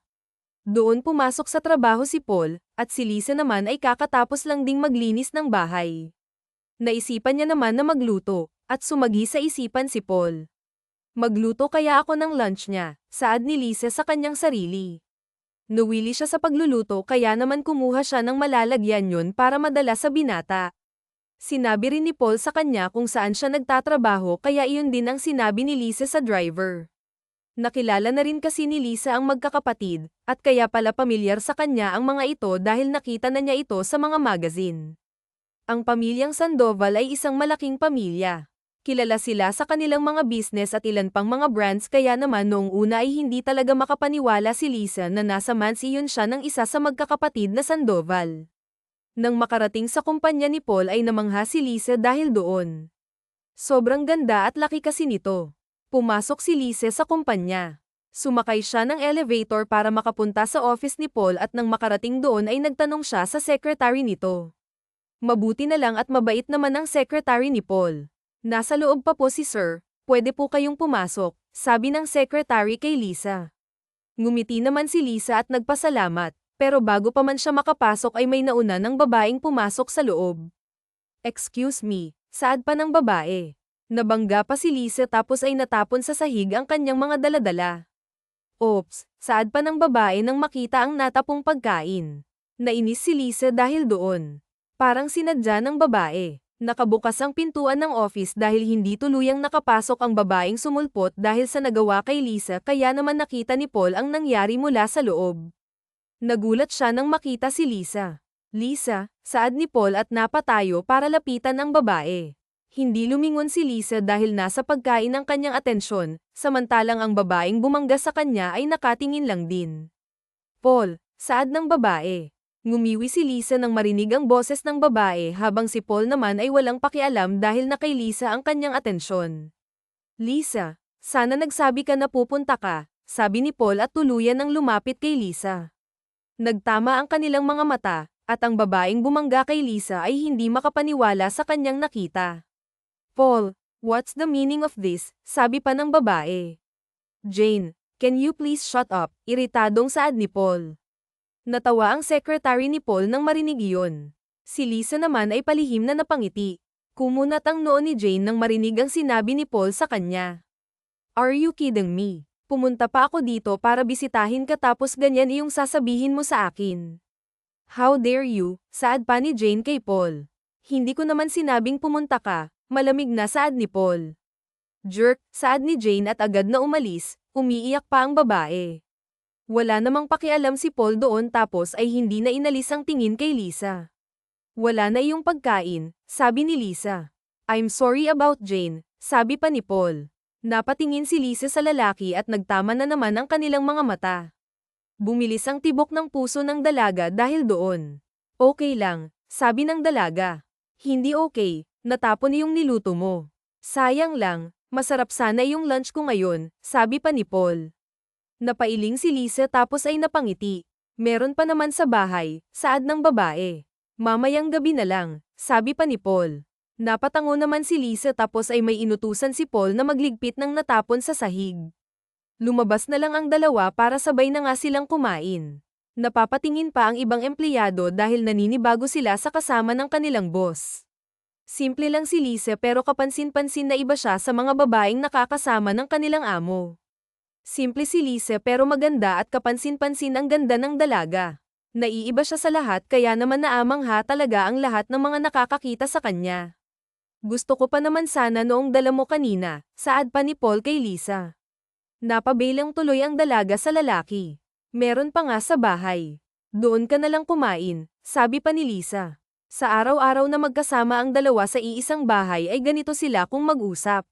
A: Doon pumasok sa trabaho si Paul, at si Lisa naman ay kakatapos lang ding maglinis ng bahay. Naisipan niya naman na magluto. At sumagi sa isipan si Paul. Magluto kaya ako ng lunch niya, saad ni Lisa sa kanyang sarili. Nawili siya sa pagluluto kaya naman kumuha siya ng malalagyan yun para madala sa binata. Sinabi rin ni Paul sa kanya kung saan siya nagtatrabaho kaya iyon din ang sinabi ni Lisa sa driver. Nakilala na rin kasi ni Lisa ang magkakapatid, at kaya pala pamilyar sa kanya ang mga ito dahil nakita na niya ito sa mga magazine. Ang pamilyang Sandoval ay isang malaking pamilya. Kilala sila sa kanilang mga business at ilan pang mga brands kaya naman noong una ay hindi talaga makapaniwala si Lisa na nasa mansiyon siya ng isa sa magkakapatid na Sandoval. Nang makarating sa kumpanya ni Paul ay namangha si Lisa dahil doon. Sobrang ganda at laki kasi nito. Pumasok si Lisa sa kumpanya. Sumakay siya ng elevator para makapunta sa office ni Paul at nang makarating doon ay nagtanong siya sa secretary nito. Mabuti na lang at mabait naman ang secretary ni Paul. Nasa loob pa po si Sir, pwede po kayong pumasok, sabi ng secretary kay Lisa. Ngumiti naman si Lisa at nagpasalamat, pero bago pa man siya makapasok ay may nauna ng babaeng pumasok sa loob. Excuse me, saad pa ng babae. Nabangga pa si Lisa tapos ay natapon sa sahig ang kanyang mga daladala. Oops, saad pa ng babae nang makita ang natapong pagkain. Nainis si Lisa dahil doon. Parang sinadya ng babae. Nakabukas ang pintuan ng office dahil hindi tuluyang nakapasok ang babaeng sumulpot dahil sa nagawa kay Lisa kaya naman nakita ni Paul ang nangyari mula sa loob. Nagulat siya nang makita si Lisa. Lisa, saad ni Paul at napatayo para lapitan ang babae. Hindi lumingon si Lisa dahil nasa pagkain ang kanyang atensyon, samantalang ang babaeng bumangga sa kanya ay nakatingin lang din. Paul, saad ng babae. Ngumiwi si Lisa nang marinig ang boses ng babae habang si Paul naman ay walang pakialam dahil na kay Lisa ang kanyang atensyon. Lisa, sana nagsabi ka na pupunta ka, sabi ni Paul at tuluyan nang lumapit kay Lisa. Nagtama ang kanilang mga mata, at ang babaeng bumangga kay Lisa ay hindi makapaniwala sa kanyang nakita. Paul, what's the meaning of this? Sabi pa ng babae. Jane, can you please shut up? Iritadong saad ni Paul. Natawa ang secretary ni Paul nang marinig iyon. Si Lisa naman ay palihim na napangiti. Kumunat ang noo ni Jane nang marinig ang sinabi ni Paul sa kanya. Are you kidding me? Pumunta pa ako dito para bisitahin ka tapos ganyan iyong sasabihin mo sa akin. How dare you? Saad pa ni Jane kay Paul. Hindi ko naman sinabing pumunta ka. Malamig na saad ni Paul. Jerk, saad ni Jane at agad na umalis, umiiyak pa ang babae. Wala namang pakialam si Paul doon tapos ay hindi na inalis ang tingin kay Lisa. Wala na iyong pagkain, sabi ni Lisa. I'm sorry about Jane, sabi pa ni Paul. Napatingin si Lisa sa lalaki at nagtama na naman ang kanilang mga mata. Bumilis ang tibok ng puso ng dalaga dahil doon. Okay lang, sabi ng dalaga. Hindi okay. Natapon yung niluto mo. Sayang lang, masarap sana yung lunch ko ngayon, sabi pa ni Paul. Napailing si Lisa tapos ay napangiti. Meron pa naman sa bahay, saad ng babae. Mamayang gabi na lang, sabi pa ni Paul. Napatango naman si Lisa tapos ay may inutusan si Paul na magligpit ng natapon sa sahig. Lumabas na lang ang dalawa para sabay na nga silang kumain. Napapatingin pa ang ibang empleyado dahil naninibago sila sa kasama ng kanilang boss. Simple lang si Lisa pero kapansin-pansin na iba siya sa mga babaeng nakakasama ng kanilang amo. Simple si Lisa pero maganda at kapansin-pansin ang ganda ng dalaga. Naiiba siya sa lahat kaya naman naamangha talaga ang lahat ng mga nakakakita sa kanya. Gusto ko pa naman sana noong dala mo kanina, saad pa ni Paul kay Lisa. Napabilang tuloy ang dalaga sa lalaki. Meron pa nga sa bahay. Doon ka na lang kumain, sabi pa ni Lisa. Sa araw-araw na magkasama ang dalawa sa iisang bahay ay ganito sila kung mag-usap.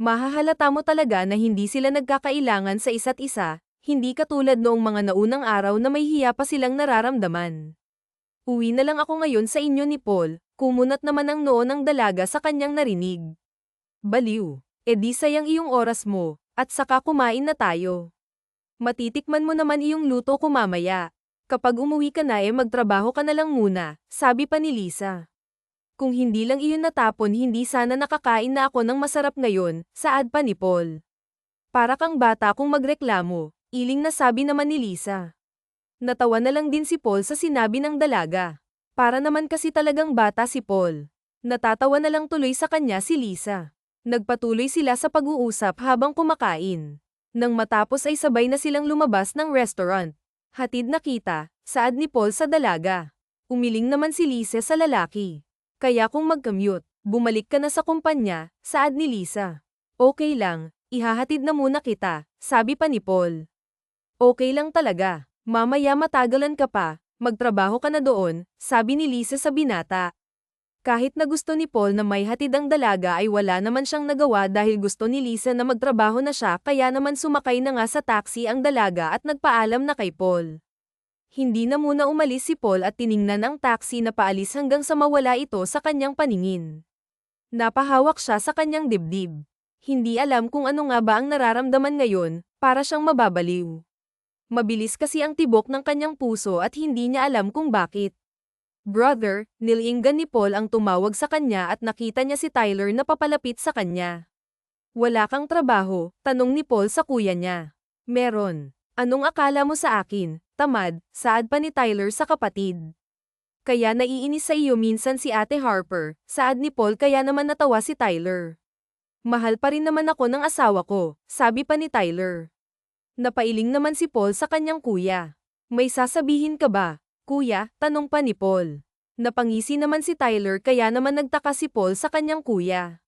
A: Mahahalata mo talaga na hindi sila nagkakailangan sa isa't isa, hindi katulad noong mga naunang araw na may hiya pa silang nararamdaman. Uwi na lang ako ngayon sa inyo ni Paul, kumunat naman ang noo ng dalaga sa kanyang narinig. Baliw, edi sayang iyong oras mo, at saka kumain na tayo. Matitikman mo naman iyong luto ko mamaya. Kapag umuwi ka na magtrabaho ka na lang muna, sabi pa ni Lisa. Kung hindi lang iyon natapon hindi sana nakakain na ako ng masarap ngayon, saad pa ni Paul. Para kang bata kung magreklamo, iling na sabi naman ni Lisa. Natawa na lang din si Paul sa sinabi ng dalaga. Para naman kasi talagang bata si Paul. Natatawa na lang tuloy sa kanya si Lisa. Nagpatuloy sila sa pag-uusap habang kumakain. Nang matapos ay sabay na silang lumabas ng restaurant. Hatid na kita, saad ni Paul sa dalaga. Umiling naman si Lisa sa lalaki. Kaya kung mag-commute, bumalik ka na sa kumpanya, saad ni Lisa. Okay lang, Ihahatid na muna kita, sabi pa ni Paul. Okay lang talaga. Mamaya matagalan ka pa, magtrabaho ka na doon, sabi ni Lisa sa binata. Kahit na gusto ni Paul na may hatid ang dalaga ay wala naman siyang nagawa dahil gusto ni Lisa na magtrabaho na siya kaya naman sumakay na nga sa taxi ang dalaga at nagpaalam na kay Paul. Hindi na muna umalis si Paul at tiningnan ang taxi na paalis hanggang sa mawala ito sa kanyang paningin. Napahawak siya sa kanyang dibdib. Hindi alam kung ano nga ba ang nararamdaman ngayon, para siyang mababaliw. Mabilis kasi ang tibok ng kanyang puso at hindi niya alam kung bakit. Brother, nilinggan ni Paul ang tumawag sa kanya at nakita niya si Tyler na papalapit sa kanya. Wala kang trabaho, tanong ni Paul sa kuya niya. Meron. Anong akala mo sa akin, tamad, saad pa ni Tyler sa kapatid. Kaya naiinis sa iyo minsan si Ate Harper, saad ni Paul kaya naman natawa si Tyler. Mahal pa rin naman ako ng asawa ko, sabi pa ni Tyler. Napailing naman si Paul sa kanyang kuya. May sasabihin ka ba? Kuya, tanong pa ni Paul. Napangisi naman si Tyler kaya naman nagtaka si Paul sa kanyang kuya.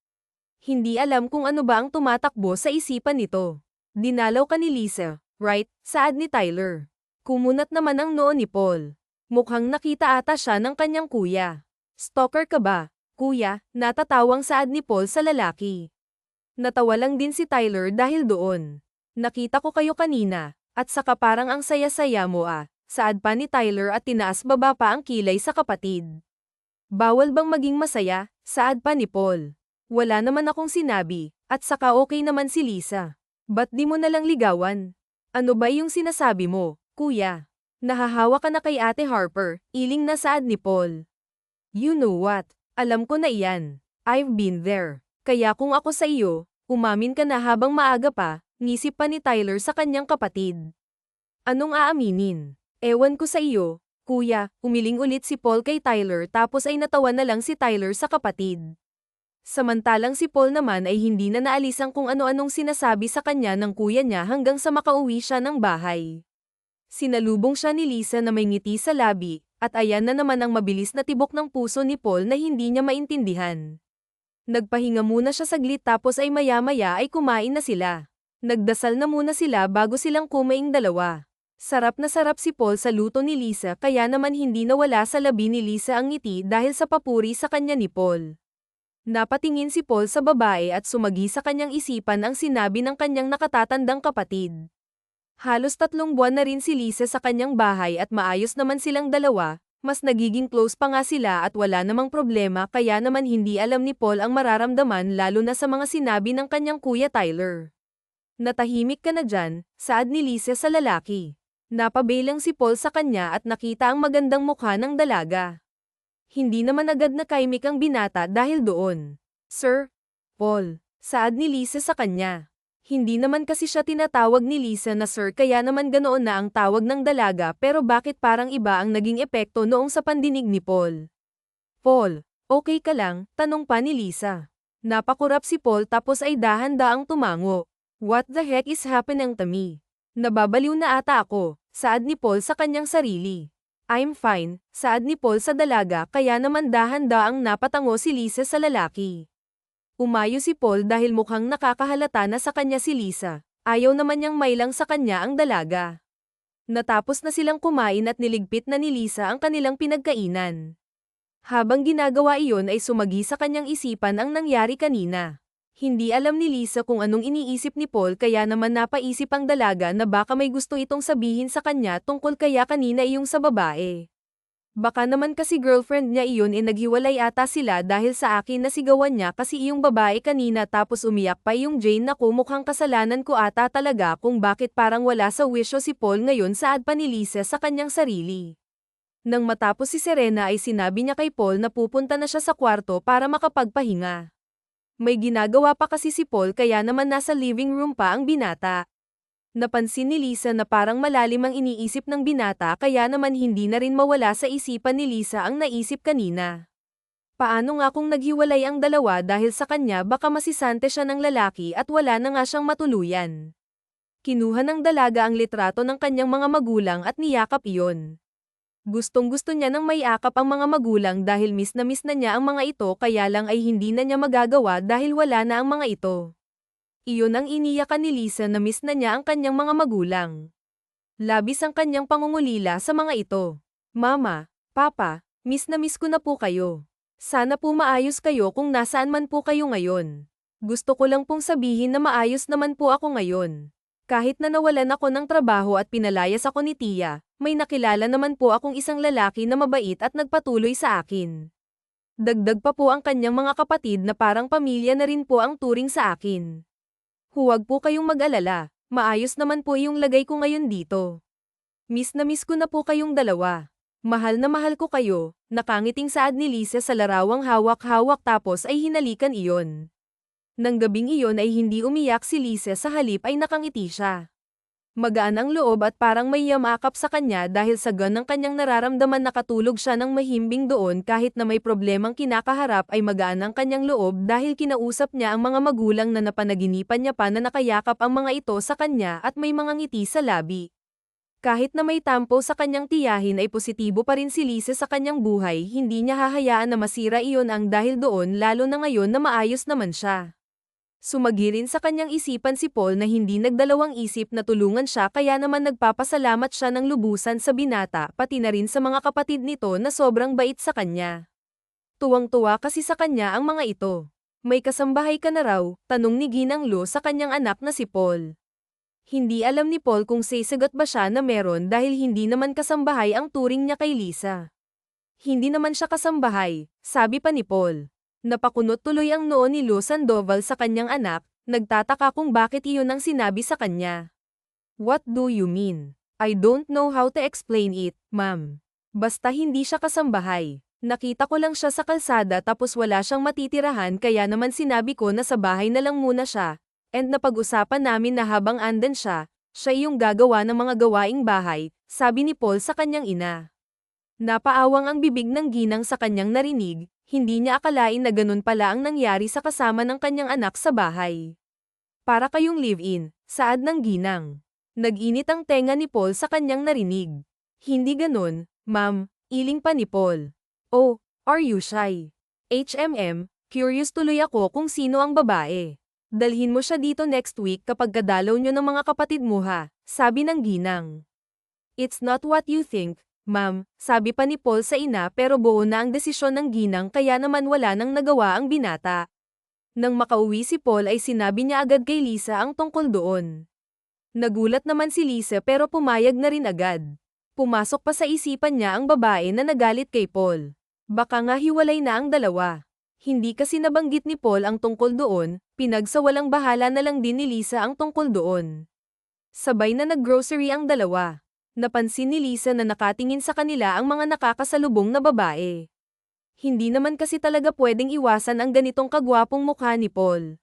A: Hindi alam kung ano ba ang tumatakbo sa isipan nito. Dinalaw ka ni Lisa, right? Saad ni Tyler. Kumunat naman ang noo ni Paul. Mukhang nakita ata siya ng kanyang kuya. Stalker ka ba? Kuya, natatawang saad ni Paul sa lalaki. Natawa lang din si Tyler dahil doon. Nakita ko kayo kanina, at saka parang ang saya-saya mo saad pa ni Tyler at tinaas baba pa ang kilay sa kapatid. Bawal bang maging masaya, saad pa ni Paul. Wala naman akong sinabi, at saka okay naman si Lisa. Ba't di mo nalang ligawan? Ano ba yung sinasabi mo, kuya? Nahahawa ka na kay Ate Harper, iling na saad ni Paul. You know what? Alam ko na iyan. I've been there. Kaya kung ako sa iyo, umamin ka na habang maaga pa, ngisip pa ni Tyler sa kanyang kapatid. Anong aaminin? Ewan ko sa iyo, kuya, umiling ulit si Paul kay Tyler tapos ay natawa na lang si Tyler sa kapatid. Samantalang si Paul naman ay hindi na naalis ang kung ano-anong sinasabi sa kanya ng kuya niya hanggang sa makauwi siya ng bahay. Sinalubong siya ni Lisa na may ngiti sa labi, at ayan na naman ang mabilis na tibok ng puso ni Paul na hindi niya maintindihan. Nagpahinga muna siya saglit tapos ay maya-maya ay kumain na sila. Nagdasal na muna sila bago silang kumaing dalawa. Sarap na sarap si Paul sa luto ni Lisa kaya naman hindi nawala sa labi ni Lisa ang ngiti dahil sa papuri sa kanya ni Paul. Napatingin si Paul sa babae at sumagi sa kanyang isipan ang sinabi ng kanyang nakatatandang kapatid. Halos 3 buwan na rin si Lisa sa kanyang bahay at maayos naman silang dalawa. Mas nagiging close pa nga sila at wala namang problema kaya naman hindi alam ni Paul ang mararamdaman lalo na sa mga sinabi ng kanyang kuya Tyler. Natahimik ka na dyan, saad ni Lisa sa lalaki. Napabelang si Paul sa kanya at nakita ang magandang mukha ng dalaga. Hindi naman agad nakaimik ang binata dahil doon. Sir, Paul, saad ni Lisa sa kanya. Hindi naman kasi siya tinatawag ni Lisa na sir kaya naman ganoon na ang tawag ng dalaga pero bakit parang iba ang naging epekto noong sa pandinig ni Paul? Paul, okay ka lang? Tanong pa ni Lisa. Napakurap si Paul tapos ay dahan-daang tumango. What the heck is happening to me? Nababaliw na ata ako, saad ni Paul sa kanyang sarili. I'm fine, saad ni Paul sa dalaga kaya naman dahan-daang napatango si Lisa sa lalaki. Umayo si Paul dahil mukhang nakakahalata na sa kanya si Lisa. Ayaw naman niyang mailang sa kanya ang dalaga. Natapos na silang kumain at niligpit na ni Lisa ang kanilang pinagkainan. Habang ginagawa iyon ay sumagi sa kanyang isipan ang nangyari kanina. Hindi alam ni Lisa kung anong iniisip ni Paul kaya naman napaisip ang dalaga na baka may gusto itong sabihin sa kanya tungkol kaya kanina iyong sa babae. Baka naman kasi girlfriend niya iyon naghiwalay ata sila dahil sa akin nasigawan niya kasi iyong babae kanina tapos umiyak pa yung Jane naku mukhang kasalanan ko ata talaga kung bakit parang wala sa wisyo si Paul ngayon saad pa ni Lisa sa kanyang sarili. Nang matapos si Serena ay sinabi niya kay Paul na pupunta na siya sa kwarto para makapagpahinga. May ginagawa pa kasi si Paul kaya naman nasa living room pa ang binata. Napansin ni Lisa na parang malalim ang iniisip ng binata kaya naman hindi na rin mawala sa isipan ni Lisa ang naisip kanina. Paano nga kung naghiwalay ang dalawa dahil sa kanya baka masisante siya ng lalaki at wala na nga siyang matuluyan. Kinuha ng dalaga ang litrato ng kanyang mga magulang at niyakap iyon. Gustong-gusto niya nang maiakap ang mga magulang dahil miss na niya ang mga ito kaya lang ay hindi na niya magagawa dahil wala na ang mga ito. Iyon ang iniyakan ni Lisa na miss na niya ang kanyang mga magulang. Labis ang kanyang pangungulila sa mga ito. Mama, Papa, miss na miss ko na po kayo. Sana po maayos kayo kung nasaan man po kayo ngayon. Gusto ko lang pong sabihin na maayos naman po ako ngayon. Kahit na nawalan ako ng trabaho at pinalayas ako ni Tia, may nakilala naman po akong isang lalaki na mabait at nagpatuloy sa akin. Dagdag pa po ang kanyang mga kapatid na parang pamilya na rin po ang turing sa akin. Huwag po kayong mag-alala, maayos naman po yung lagay ko ngayon dito. Miss na miss ko na po kayong dalawa. Mahal na mahal ko kayo, nakangiting saad ni Lisa sa larawang hawak-hawak tapos ay hinalikan iyon. Nang gabing iyon ay hindi umiyak si Lisa sa halip ay nakangiti siya. Magaan ang loob at parang may yamakap sa kanya dahil sa ganang kanyang nararamdaman nakatulog siya ng mahimbing doon kahit na may problemang kinakaharap ay magaan ang kanyang loob dahil kinausap niya ang mga magulang na napanaginipan niya pa na nakayakap ang mga ito sa kanya at may mga ngiti sa labi. Kahit na may tampo sa kanyang tiyahin ay positibo pa rin si Lisa sa kanyang buhay, hindi niya hahayaan na masira iyon ang dahil doon lalo na ngayon na maayos naman siya. Sumagirin sa kanyang isipan si Paul na hindi nagdalawang isip na tulungan siya kaya naman nagpapasalamat siya ng lubusan sa binata pati na rin sa mga kapatid nito na sobrang bait sa kanya. Tuwang-tuwa kasi sa kanya ang mga ito. May kasambahay ka na raw, tanong ni Ginang Lo sa kanyang anak na si Paul. Hindi alam ni Paul kung sasagot ba siya na meron dahil hindi naman kasambahay ang turing niya kay Lisa. Hindi naman siya kasambahay, sabi pa ni Paul. Napakunot tuloy ang noo ni Lo Sandoval sa kanyang anak, nagtataka kung bakit iyon ang sinabi sa kanya. What do you mean? I don't know how to explain it, ma'am. Basta hindi siya kasambahay. Nakita ko lang siya sa kalsada tapos wala siyang matitirahan kaya naman sinabi ko na sa bahay na lang muna siya, and napag-usapan namin na habang andan siya yung gagawa ng mga gawaing bahay, sabi ni Paul sa kanyang ina. Napaawang ang bibig ng Ginang sa kanyang narinig, hindi niya akalain na ganun pala ang nangyari sa kasama ng kanyang anak sa bahay. Para kayong live-in, saad ng Ginang. Nag-init ang tenga ni Paul sa kanyang narinig. Hindi ganun, ma'am, iling pa ni Paul. Oh, are you shy? Curious tuloy ako kung sino ang babae. Dalhin mo siya dito next week kapag kadalaw nyo ng mga kapatid mo ha, sabi ng Ginang. It's not what you think, ma'am, sabi pa ni Paul sa ina pero buo na ang desisyon ng Ginang kaya naman wala nang nagawa ang binata. Nang makauwi si Paul ay sinabi niya agad kay Lisa ang tungkol doon. Nagulat naman si Lisa pero pumayag na rin agad. Pumasok pa sa isipan niya ang babae na nagalit kay Paul. Baka nga hiwalay na ang dalawa. Hindi kasi nabanggit ni Paul ang tungkol doon, pinagsawalang bahala na lang din ni Lisa ang tungkol doon. Sabay na naggrocery ang dalawa. Napansin ni Lisa na nakatingin sa kanila ang mga nakakasalubong na babae. Hindi naman kasi talaga pwedeng iwasan ang ganitong kagwapong mukha ni Paul.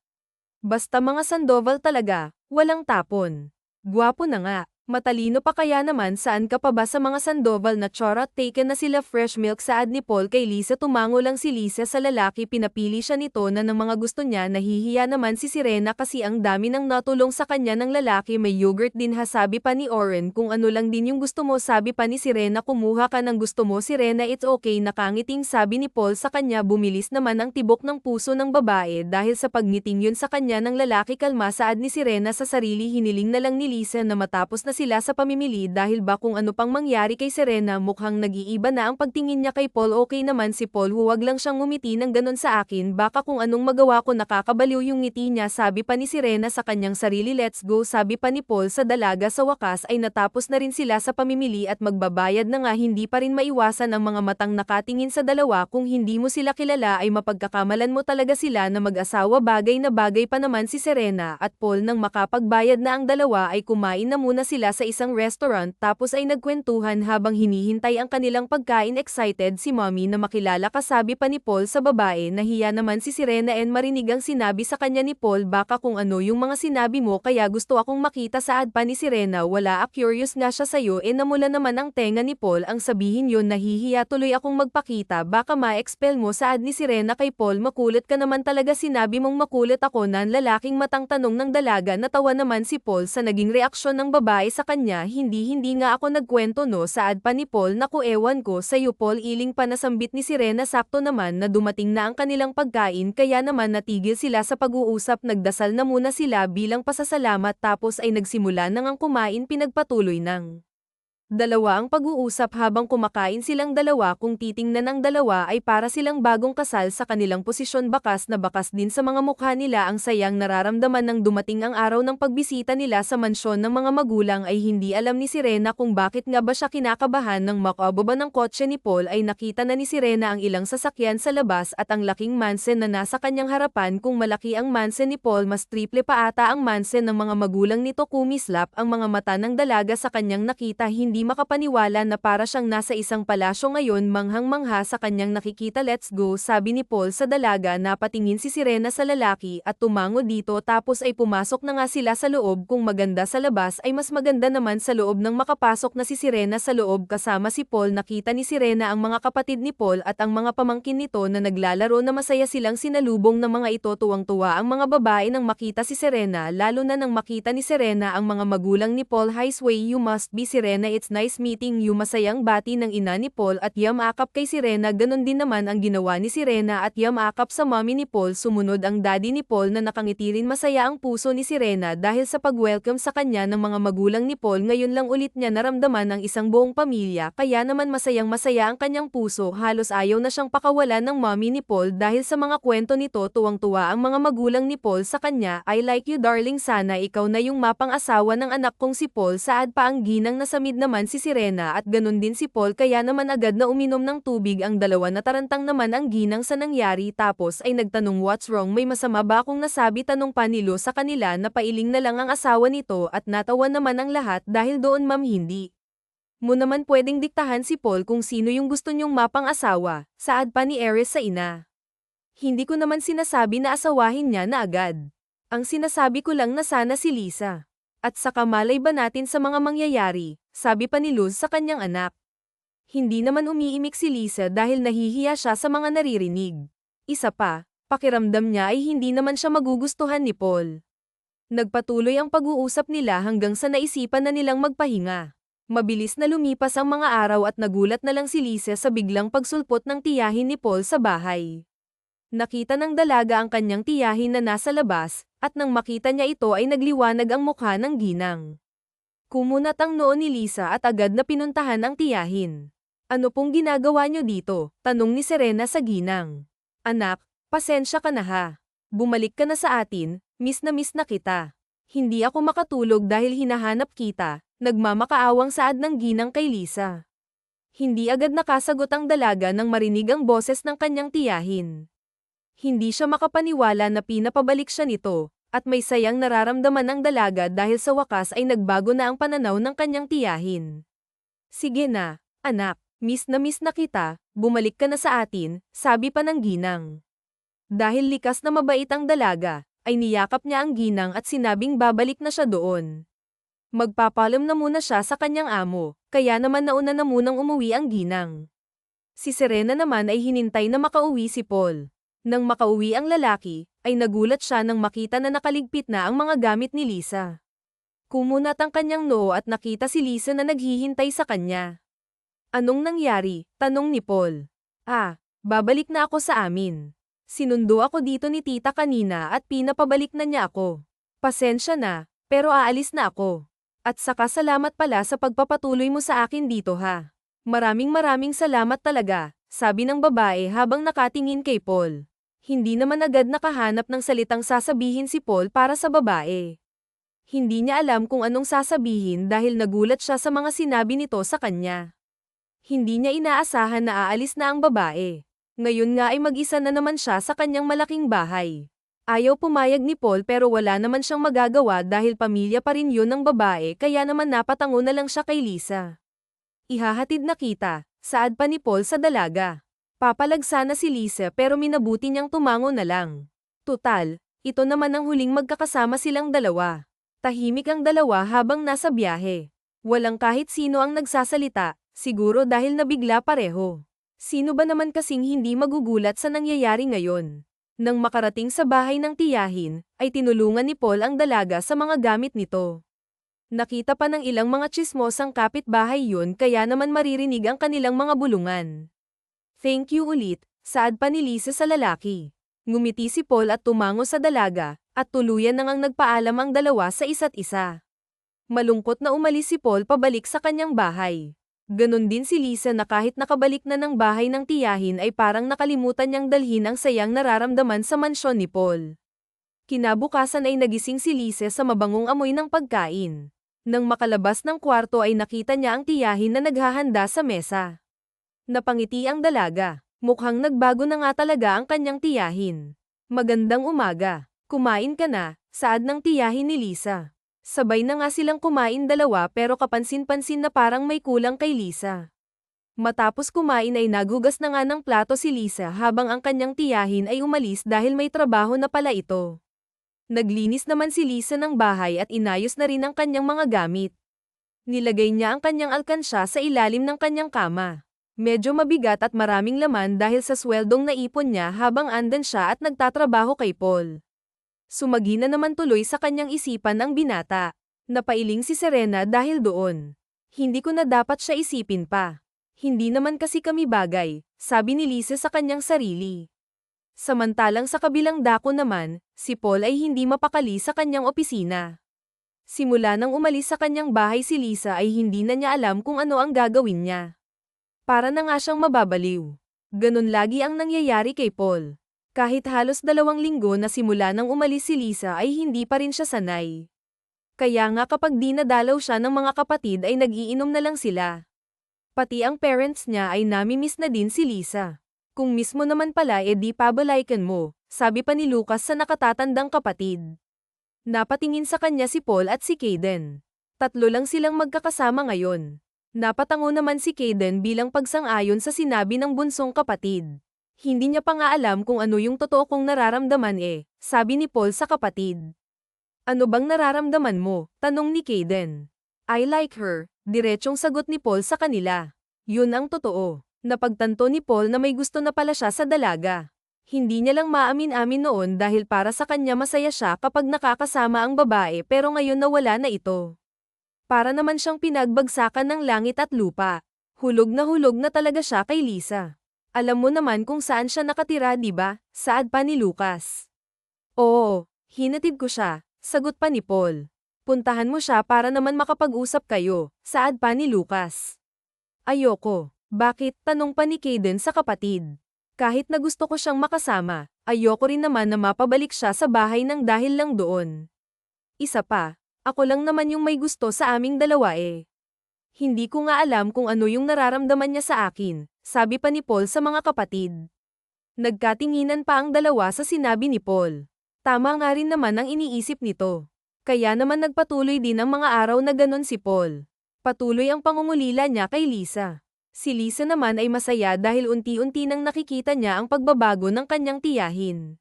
A: Basta mga Sandoval talaga, walang tapon. Gwapo na nga. Matalino pa kaya naman saan ka pa ba sa mga Sandoval na charot taken na sila fresh milk saad ni Paul kay Lisa tumango lang si Lisa sa lalaki pinapili siya nito na ng mga gusto niya nahihiya naman si Serena kasi ang dami ng natulong sa kanya ng lalaki may yogurt din ha sabi pa ni Oren kung ano lang din yung gusto mo sabi pa ni Serena kumuha ka ng gusto mo Serena it's okay nakangiting sabi ni Paul sa kanya bumilis naman ang tibok ng puso ng babae dahil sa pagniting yun sa kanya ng lalaki kalma saad ni Serena sa sarili hiniling na lang ni Lisa na matapos na sila sa pamimili dahil ba kung ano pang mangyari kay Serena mukhang nag-iiba na ang pagtingin niya kay Paul okay naman si Paul huwag lang siyang ngumiti ng ganon sa akin baka kung anong magawa ko nakakabaliw yung ngiti niya sabi pa ni Serena sa kanyang sarili let's go sabi pa ni Paul sa dalaga sa wakas ay natapos na rin sila sa pamimili at magbabayad na nga hindi pa rin maiwasan ang mga matang nakatingin sa dalawa kung hindi mo sila kilala ay mapagkakamalan mo talaga sila na mag-asawa bagay na bagay pa naman si Serena at Paul nang makapagbayad na ang dalawa ay kumain na muna sila sa isang restaurant tapos ay nagkwentuhan habang hinihintay ang kanilang pagkain excited si mommy na makilala kasabi pa ni Paul sa babae nahiya naman si Serena and marinig ang sinabi sa kanya ni Paul baka kung ano yung mga sinabi mo kaya gusto akong makita saad pa ni Serena wala curious nga siya sayo namula naman ang tenga ni Paul ang sabihin yun nahihiya tuloy akong magpakita baka ma-expel mo saad ni Serena kay Paul makulit ka naman talaga sinabi mong makulit ako nan lalaking matang tanong ng dalaga natawa naman si Paul sa naging reaksyon ng babae sa kanya hindi nga ako nagkwento no saad pa ni Paul naku ewan ko sa'yo Paul iling pa nasambit ni Sirena sakto naman na dumating na ang kanilang pagkain kaya naman natigil sila sa pag-uusap nagdasal na muna sila bilang pasasalamat tapos ay nagsimula nang ang kumain pinagpatuloy ng dalawa ang pag-uusap habang kumakain silang dalawa kung titingnan ang dalawa ay para silang bagong kasal sa kanilang posisyon bakas na bakas din sa mga mukha nila ang sayang nararamdaman nang dumating ang araw ng pagbisita nila sa mansyon ng mga magulang ay hindi alam ni Sirena kung bakit nga ba siya kinakabahan nang makababa ng kotse ni Paul ay nakita na ni Sirena ang ilang sasakyan sa labas at ang laking mansion na nasa kanyang harapan kung malaki ang mansion ni Paul mas triple pa ata ang mansion ng mga magulang nito kumislap ang mga mata ng dalaga sa kanyang nakita hindi makapaniwala na para siyang nasa isang palasyo ngayon manghang-mangha sa kanyang nakikita let's go sabi ni Paul sa dalaga napatingin si Sirena sa lalaki at tumango dito tapos ay pumasok na nga sila sa loob kung maganda sa labas ay mas maganda naman sa loob nang makapasok na si Sirena sa loob kasama si Paul nakita ni Sirena ang mga kapatid ni Paul at ang mga pamangkin nito na naglalaro na masaya silang sinalubong ng mga ito tuwang-tuwa ang mga babae nang makita si Sirena lalo na nang makita ni Sirena ang mga magulang ni Paul hi sway you must be Sirena it's nice meeting you masayang bati ng ina ni Paul at yamakap kay Sirena ganon din naman ang ginawa ni Sirena at yamakap sa mommy ni Paul sumunod ang daddy ni Paul na nakangiti rin masaya ang puso ni Sirena dahil sa pag-welcome sa kanya ng mga magulang ni Paul ngayon lang ulit niya naramdaman ang isang buong pamilya kaya naman masayang masaya ang kanyang puso halos ayaw na siyang pakawalan ng mommy ni Paul dahil sa mga kwento nito tuwang-tuwa ang mga magulang ni Paul sa kanya I like you darling sana ikaw na yung mapang-asawa ng anak kong si Paul saad pa ang ginang nasamid naman si Sirena at ganun din si Paul kaya naman agad na uminom ng tubig ang dalawa natarantang naman ang ginang sa nangyari tapos ay nagtanong what's wrong may masama ba akong nasabi tanong pa ni Lo sa kanila na pailing na lang ang asawa nito at natawa naman ang lahat dahil doon ma'am hindi mo naman pwedeng diktahan si Paul kung sino yung gusto niyong mapang-asawa, saad pa ni Ares sa ina. Hindi ko naman sinasabi na asawahin niya na agad. Ang sinasabi ko lang na sana si Lisa. At saka malay ba natin sa mga mangyayari, sabi pa ni Luz sa kanyang anak. Hindi naman umiimik si Lisa dahil nahihiya siya sa mga naririnig. Isa pa, pakiramdam niya ay hindi naman siya magugustuhan ni Paul. Nagpatuloy ang pag-uusap nila hanggang sa naisipan na nilang magpahinga. Mabilis na lumipas ang mga araw at nagulat na lang si Lisa sa biglang pagsulpot ng tiyahin ni Paul sa bahay. Nakita ng dalaga ang kanyang tiyahin na nasa labas, at nang makita niya ito ay nagliwanag ang mukha ng ginang. Kumunat ang noo ni Lisa at agad na pinuntahan ang tiyahin. Ano pong ginagawa niyo dito? Tanong ni Sirena sa ginang. Anak, pasensya ka na ha. Bumalik ka na sa atin, miss na kita. Hindi ako makatulog dahil hinahanap kita, nagmamakaawang saad ng ginang kay Lisa. Hindi agad nakasagot ang dalaga nang marinig ang boses ng kanyang tiyahin. Hindi siya makapaniwala na pinapabalik siya nito, at may sayang nararamdaman ng dalaga dahil sa wakas ay nagbago na ang pananaw ng kanyang tiyahin. Sige na, anak, miss na kita, bumalik ka na sa atin, sabi pa ng ginang. Dahil likas na mabait ang dalaga, ay niyakap niya ang ginang at sinabing babalik na siya doon. Magpapalam na muna siya sa kanyang amo, kaya naman nauna na munang umuwi ang ginang. Si Sirena naman ay hinintay na makauwi si Paul. Nang makauwi ang lalaki, ay nagulat siya nang makita na nakaligpit na ang mga gamit ni Lisa. Kumunat ang kanyang noo at nakita si Lisa na naghihintay sa kanya. Anong nangyari? Tanong ni Paul. Babalik na ako sa amin. Sinundo ako dito ni tita kanina at pinapabalik na niya ako. Pasensya na, pero aalis na ako. At saka salamat pala sa pagpapatuloy mo sa akin dito ha. Maraming salamat talaga, sabi ng babae habang nakatingin kay Paul. Hindi naman agad nakahanap ng salitang sasabihin si Paul para sa babae. Hindi niya alam kung anong sasabihin dahil nagulat siya sa mga sinabi nito sa kanya. Hindi niya inaasahan na aalis na ang babae. Ngayon nga ay mag-isa na naman siya sa kanyang malaking bahay. Ayaw pumayag ni Paul pero wala naman siyang magagawa dahil pamilya pa rin yun ng babae kaya naman napatango na lang siya kay Lisa. Ihahatid na kita, saad pa ni Paul sa dalaga. Papalag sana si Lisa pero minabuti niyang tumango na lang. Tutal, ito naman ang huling magkakasama silang dalawa. Tahimik ang dalawa habang nasa biyahe. Walang kahit sino ang nagsasalita, siguro dahil nabigla pareho. Sino ba naman kasing hindi magugulat sa nangyayari ngayon? Nang makarating sa bahay ng tiyahin, ay tinulungan ni Paul ang dalaga sa mga gamit nito. Nakita pa ng ilang mga tsismosang kapitbahay yun kaya naman maririnig ang kanilang mga bulungan. Thank you ulit, saad pa ni Lisa sa lalaki. Ngumiti si Paul at tumango sa dalaga, at tuluyan nang ang nagpaalam ang dalawa sa isa't isa. Malungkot na umalis si Paul pabalik sa kanyang bahay. Ganon din si Lisa na kahit nakabalik na ng bahay ng tiyahin ay parang nakalimutan niyang dalhin ang sayang nararamdaman sa mansyon ni Paul. Kinabukasan ay nagising si Lisa sa mabangong amoy ng pagkain. Nang makalabas ng kwarto ay nakita niya ang tiyahin na naghahanda sa mesa. Napangiti ang dalaga. Mukhang nagbago na nga talaga ang kanyang tiyahin. Magandang umaga. Kumain ka na, saad ng tiyahin ni Lisa. Sabay na nga silang kumain dalawa pero kapansin-pansin na parang may kulang kay Lisa. Matapos kumain ay nagugas na nga ng plato si Lisa habang ang kanyang tiyahin ay umalis dahil may trabaho na pala ito. Naglinis naman si Lisa ng bahay at inayos na rin ang kanyang mga gamit. Nilagay niya ang kanyang alkansya sa ilalim ng kanyang kama. Medyo mabigat at maraming laman dahil sa sweldong naipon niya habang andan siya at nagtatrabaho kay Paul. Sumagi na naman tuloy sa kanyang isipan ang binata. Napailing si Serena dahil doon. Hindi ko na dapat siya isipin pa. Hindi naman kasi kami bagay, sabi ni Lisa sa kanyang sarili. Samantalang sa kabilang dako naman, si Paul ay hindi mapakali sa kanyang opisina. Simula nang umalis sa kanyang bahay si Lisa ay hindi na niya alam kung ano ang gagawin niya. Para na nga siyang mababaliw. Ganon lagi ang nangyayari kay Paul. Kahit halos 2 linggo na simula nang umalis si Lisa ay hindi pa rin siya sanay. Kaya nga kapag dinadalaw siya ng mga kapatid ay nag-iinom na lang sila. Pati ang parents niya ay namimiss na din si Lisa. Kung mismo naman pala di pabalaykan mo, sabi pa ni Lucas sa nakatatandang kapatid. Napatingin sa kanya si Paul at si Caden. 3 lang silang magkakasama ngayon. Napatango naman si Caden bilang pagsang-ayon sa sinabi ng bunsong kapatid. Hindi niya pa nga alam kung ano yung totoo kong nararamdaman sabi ni Paul sa kapatid. Ano bang nararamdaman mo? Tanong ni Caden. I like her, diretsong sagot ni Paul sa kanila. Yun ang totoo. Napagtanto ni Paul na may gusto na pala siya sa dalaga. Hindi niya lang maamin-amin noon dahil para sa kanya masaya siya kapag nakakasama ang babae pero ngayon nawala na ito. Para naman siyang pinagbagsakan ng langit at lupa. Hulog na talaga siya kay Lisa. Alam mo naman kung saan siya nakatira, di ba? Saad pa ni Lucas. Oo, hinatid ko siya, sagot pa ni Paul. Puntahan mo siya para naman makapag-usap kayo, saad pa ni Lucas. Ayoko. Bakit? Tanong pa ni Caden sa kapatid. Kahit na gusto ko siyang makasama, ayoko rin naman na mapabalik siya sa bahay ng dahil lang doon. Isa pa, ako lang naman yung may gusto sa aming dalawa Hindi ko nga alam kung ano yung nararamdaman niya sa akin, sabi pa ni Paul sa mga kapatid. Nagkatinginan pa ang dalawa sa sinabi ni Paul. Tama nga rin naman ang iniisip nito. Kaya naman nagpatuloy din ang mga araw na ganon si Paul. Patuloy ang pangungulila niya kay Lisa. Si Lisa naman ay masaya dahil unti-unti nang nakikita niya ang pagbabago ng kanyang tiyahin.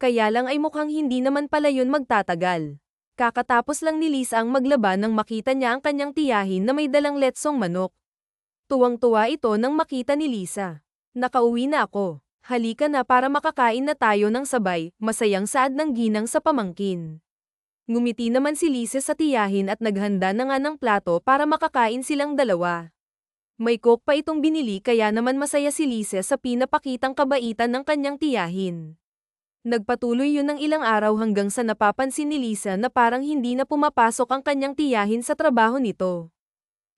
A: Kaya lang ay mukhang hindi naman pala yun magtatagal. Kakatapos lang ni Lisa ang maglaba nang makita niya ang kanyang tiyahin na may dalang letsong manok. Tuwang-tuwa ito nang makita ni Lisa. Nakauwi na ako. Halika na para makakain na tayo ng sabay, masayang saad ng ginang sa pamangkin. Ngumiti naman si Lisa sa tiyahin at naghanda na nga ng plato para makakain silang dalawa. May coke pa itong binili kaya naman masaya si Lisa sa pinapakitang kabaitan ng kanyang tiyahin. Nagpatuloy yun ng ilang araw hanggang sa napapansin ni Lisa na parang hindi na pumapasok ang kanyang tiyahin sa trabaho nito.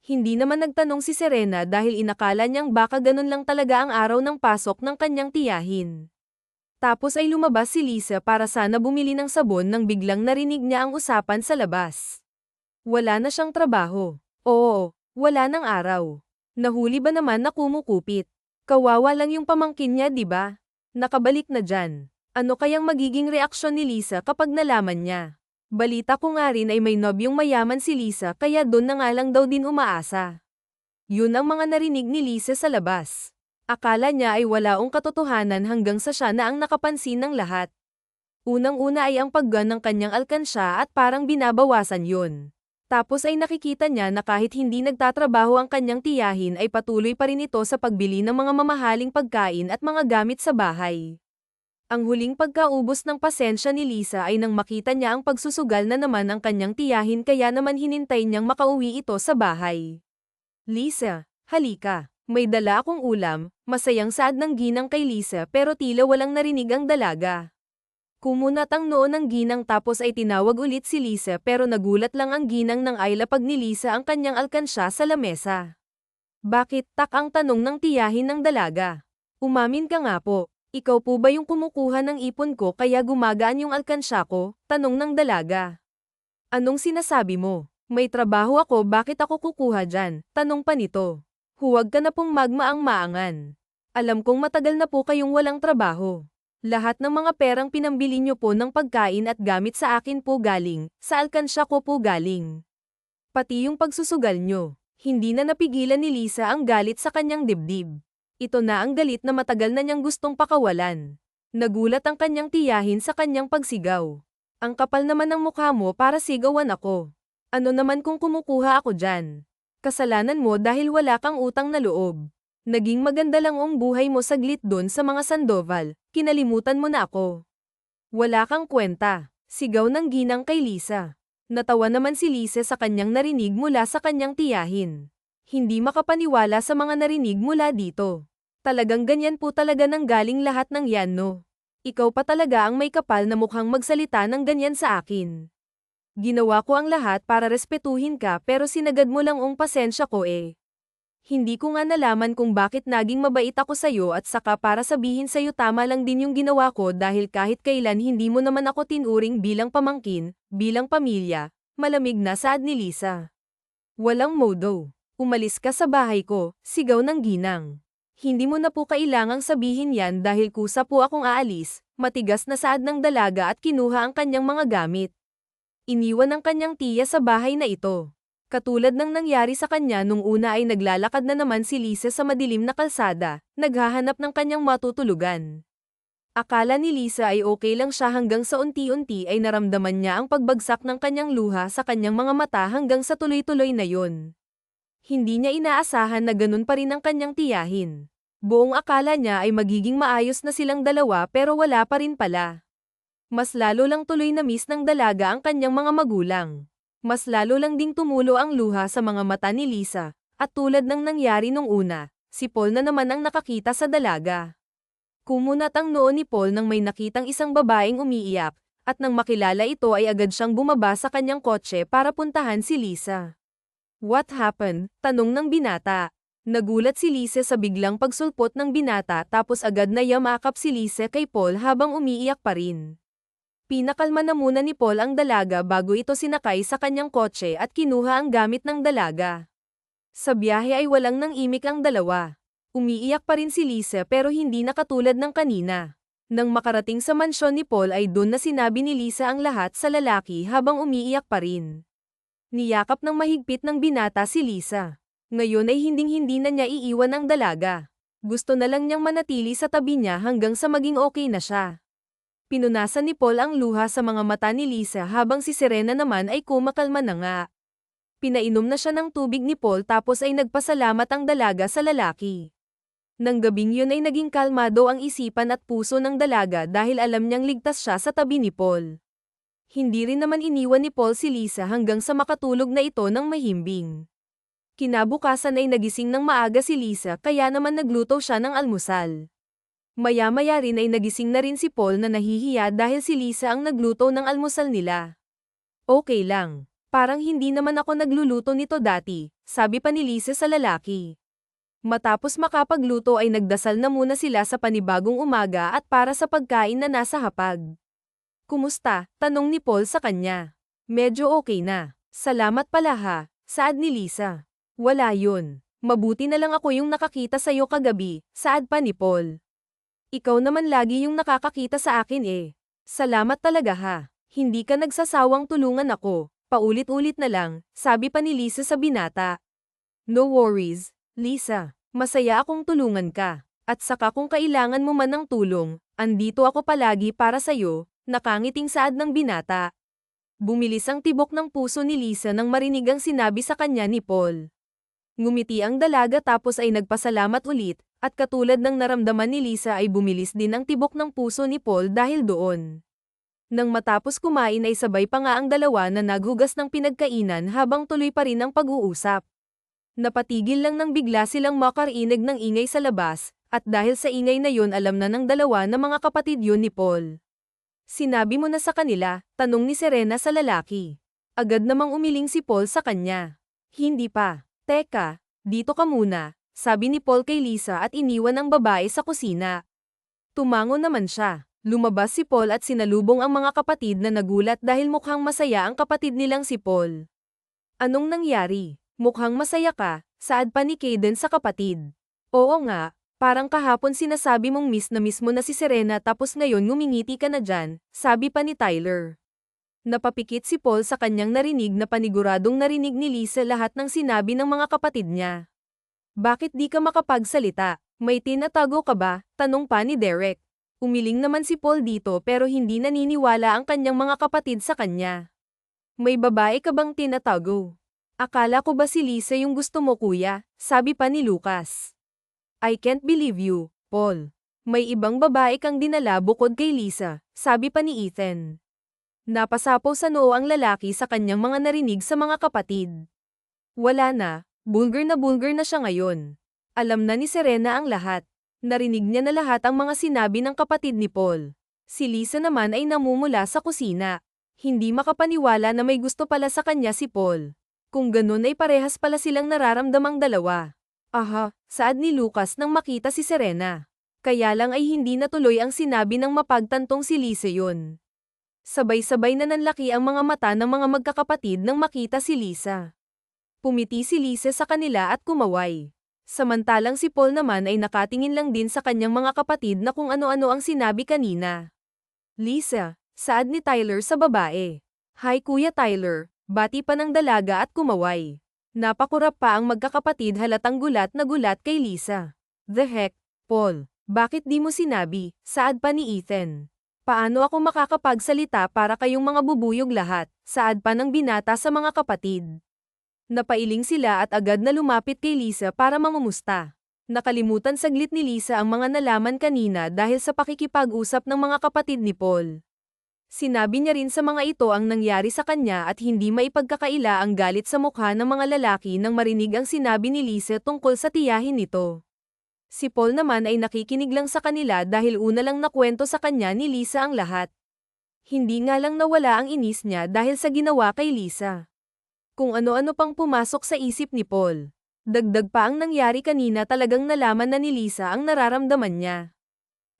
A: Hindi naman nagtanong si Serena dahil inakala niyang baka ganun lang talaga ang araw ng pasok ng kanyang tiyahin. Tapos ay lumabas si Lisa para sana bumili ng sabon nang biglang narinig niya ang usapan sa labas. Wala na siyang trabaho. Oo, wala ng araw. Nahuli ba naman na kumukupit? Kawawa lang yung pamangkin niya, di ba? Nakabalik na dyan. Ano kayang magiging reaksyon ni Lisa kapag nalaman niya? Balita ko nga rin ay may nobyong mayaman si Lisa kaya doon na nga lang daw din umaasa. Yun ang mga narinig ni Lisa sa labas. Akala niya ay walaong katotohanan hanggang sa siya na ang nakapansin ng lahat. Unang-una ay ang paggan ng kanyang alkansya at parang binabawasan yun. Tapos ay nakikita niya na kahit hindi nagtatrabaho ang kanyang tiyahin ay patuloy pa rin ito sa pagbili ng mga mamahaling pagkain at mga gamit sa bahay. Ang huling pagkaubos ng pasensya ni Lisa ay nang makita niya ang pagsusugal na naman ang kanyang tiyahin kaya naman hinintay niyang makauwi ito sa bahay. Lisa, halika. May dala akong ulam, masayang saad ng ginang kay Lisa pero tila walang narinig ang dalaga. Kumunat ang noo ng ginang tapos ay tinawag ulit si Lisa pero nagulat lang ang ginang nang ay lapag ni Lisa ang kanyang alkansya sa lamesa. Bakit tak ang tanong ng tiyahin ng dalaga? Umamin ka nga po, ikaw po ba yung kumukuha ng ipon ko kaya gumagaan yung alkansya ko? Tanong ng dalaga. Anong sinasabi mo? May trabaho ako bakit ako kukuha dyan? Tanong pa nito. Huwag ka na pong magmaang-maangan. Alam kong matagal na po kayong walang trabaho. Lahat ng mga perang pinambili nyo po ng pagkain at gamit sa akin po galing, sa alkansya ko po galing. Pati yung pagsusugal nyo. Hindi na napigilan ni Lisa ang galit sa kanyang dibdib. Ito na ang galit na matagal na niyang gustong pakawalan. Nagulat ang kanyang tiyahin sa kanyang pagsigaw. Ang kapal naman ng mukha mo para sigawan ako. Ano naman kung kumukuha ako dyan? Kasalanan mo dahil wala kang utang na loob. Naging maganda lang ang buhay mo saglit doon sa mga Sandoval, kinalimutan mo na ako. Wala kang kwenta, sigaw ng ginang kay Lisa. Natawa naman si Lisa sa kanyang narinig mula sa kanyang tiyahin. Hindi makapaniwala sa mga narinig mula dito. Talagang ganyan po talaga nang galing lahat ng yan no. Ikaw pa talaga ang may kapal na mukhang magsalita ng ganyan sa akin. Ginawa ko ang lahat para respetuhin ka pero sinagad mo lang ang pasensya ko eh. Hindi ko nga nalaman kung bakit naging mabait ako sa'yo at saka para sabihin sa'yo tama lang din yung ginawa ko dahil kahit kailan hindi mo naman ako tinuring bilang pamangkin, bilang pamilya, malamig na saad ni Lisa. Walang modo. Umalis ka sa bahay ko, sigaw ng ginang. Hindi mo na po kailangang sabihin yan dahil kusa po akong aalis, matigas na saad ng dalaga at kinuha ang kanyang mga gamit. Iniwan ng kanyang tiya sa bahay na ito. Katulad ng nangyari sa kanya nung una ay naglalakad na naman si Lisa sa madilim na kalsada, naghahanap ng kanyang matutulugan. Akala ni Lisa ay okay lang siya hanggang sa unti-unti ay naramdaman niya ang pagbagsak ng kanyang luha sa kanyang mga mata hanggang sa tuloy-tuloy na yon. Hindi niya inaasahan na ganun pa rin ang kanyang tiyahin. Buong akala niya ay magiging maayos na silang dalawa pero wala pa rin pala. Mas lalo lang tuloy na miss ng dalaga ang kanyang mga magulang. Mas lalo lang ding tumulo ang luha sa mga mata ni Lisa, at tulad ng nangyari nung una, si Paul na naman ang nakakita sa dalaga. Kumunat ang noo ni Paul nang may nakitang isang babaeng umiiyak, at nang makilala ito ay agad siyang bumaba sa kanyang kotse para puntahan si Lisa. What happened? Tanong ng binata. Nagulat si Lisa sa biglang pagsulpot ng binata tapos agad na yamakap si Lisa kay Paul habang umiiyak pa rin. Pinakalma na muna ni Paul ang dalaga bago ito sinakay sa kanyang kotse at kinuha ang gamit ng dalaga. Sa biyahe ay walang nang imik ang dalawa. Umiiyak pa rin si Lisa pero hindi na katulad ng kanina. Nang makarating sa mansyon ni Paul ay doon na sinabi ni Lisa ang lahat sa lalaki habang umiiyak pa rin. Niyakap ng mahigpit ng binata si Lisa. Ngayon ay hinding-hindi na niya iiwan ang dalaga. Gusto na lang niyang manatili sa tabi niya hanggang sa maging okay na siya. Pinunasan ni Paul ang luha sa mga mata ni Lisa habang si Serena naman ay kumakalma na nga. Pinainom na siya ng tubig ni Paul tapos ay nagpasalamat ang dalaga sa lalaki. Nang gabing yun ay naging kalmado ang isipan at puso ng dalaga dahil alam niyang ligtas siya sa tabi ni Paul. Hindi rin naman iniwan ni Paul si Lisa hanggang sa makatulog na ito ng mahimbing. Kinabukasan ay nagising ng maaga si Lisa kaya naman nagluto siya ng almusal. Maya-maya rin ay nagising na rin si Paul na nahihiya dahil si Lisa ang nagluto ng almusal nila. Okay lang. Parang hindi naman ako nagluluto nito dati, sabi pa ni Lisa sa lalaki. Matapos makapagluto ay nagdasal na muna sila sa panibagong umaga at para sa pagkain na nasa hapag. Kumusta? Tanong ni Paul sa kanya. Medyo okay na. Salamat pala ha, saad ni Lisa. Wala yun. Mabuti na lang ako yung nakakita sa'yo kagabi, saad pa ni Paul. Ikaw naman lagi yung nakakakita sa akin eh. Salamat talaga ha. Hindi ka nagsasawang tulungan ako. Paulit-ulit na lang, sabi pa ni Lisa sa binata. No worries, Lisa. Masaya akong tulungan ka. At saka kung kailangan mo man ng tulong, andito ako palagi para sa'yo, nakangiting saad ng binata. Bumilis ang tibok ng puso ni Lisa nang marinig ang sinabi sa kanya ni Paul. Ngumiti ang dalaga tapos ay nagpasalamat ulit, at katulad ng naramdaman ni Lisa ay bumilis din ang tibok ng puso ni Paul dahil doon. Nang matapos kumain ay sabay pa nga ang dalawa na naghugas ng pinagkainan habang tuloy pa rin ang pag-uusap. Napatigil lang nang bigla silang makarinig ng ingay sa labas, at dahil sa ingay na yun alam na ng dalawa na mga kapatid yun ni Paul. Sinabi mo na sa kanila, tanong ni Serena sa lalaki. Agad namang umiling si Paul sa kanya. Hindi pa. Teka, dito ka muna, sabi ni Paul kay Lisa at iniwan ang babae sa kusina. Tumango naman siya. Lumabas si Paul at sinalubong ang mga kapatid na nagulat dahil mukhang masaya ang kapatid nilang si Paul. Anong nangyari? Mukhang masaya ka, saad pa ni Caden sa kapatid. Oo nga, parang kahapon sinasabi mong miss na miss mo na si Serena tapos ngayon ngumingiti ka na dyan, sabi pa ni Tyler. Napapikit si Paul sa kanyang narinig na paniguradong narinig ni Lisa lahat ng sinabi ng mga kapatid niya. Bakit di ka makapagsalita? May tinatago ka ba? Tanong pa ni Derek. Umiling naman si Paul dito pero hindi naniniwala ang kanyang mga kapatid sa kanya. May babae ka bang tinatago? Akala ko ba si Lisa yung gusto mo kuya? Sabi pa ni Lucas. I can't believe you, Paul. May ibang babae kang dinala bukod kay Lisa, sabi pa ni Ethan. Napasapaw sa noo ang lalaki sa kanyang mga narinig sa mga kapatid. Wala na bulgar na siya ngayon. Alam na ni Serena ang lahat. Narinig niya na lahat ang mga sinabi ng kapatid ni Paul. Si Lisa naman ay namumula sa kusina. Hindi makapaniwala na may gusto pala sa kanya si Paul. Kung ganun ay parehas pala silang nararamdamang dalawa. Aha, saad ni Lucas nang makita si Serena. Kaya lang ay hindi natuloy ang sinabi ng mapagtantong si Lisa yun. Sabay-sabay na nanlaki ang mga mata ng mga magkakapatid nang makita si Lisa. Pumiti si Lisa sa kanila at kumaway. Samantalang si Paul naman ay nakatingin lang din sa kanyang mga kapatid na kung ano-ano ang sinabi kanina. Lisa, saad ni Tyler sa babae. Hi Kuya Tyler, bati pa ng dalaga at kumaway. Napakurap pa ang magkakapatid halatang gulat na gulat kay Lisa. The heck, Paul, bakit di mo sinabi? Saad pa ni Ethan. Paano ako makakapagsalita para kayong mga bubuyog lahat? Saad pa ng binata sa mga kapatid. Napailing sila at agad na lumapit kay Lisa para mangumusta. Nakalimutan saglit ni Lisa ang mga nalaman kanina dahil sa pakikipag-usap ng mga kapatid ni Paul. Sinabi niya rin sa mga ito ang nangyari sa kanya at hindi maipagkakaila ang galit sa mukha ng mga lalaki nang marinig ang sinabi ni Lisa tungkol sa tiyahin nito. Si Paul naman ay nakikinig lang sa kanila dahil una lang nakwento sa kanya ni Lisa ang lahat. Hindi nga lang nawala ang inis niya dahil sa ginawa kay Lisa. Kung ano-ano pang pumasok sa isip ni Paul. Dagdag pa ang nangyari kanina talagang nalaman na ni Lisa ang nararamdaman niya.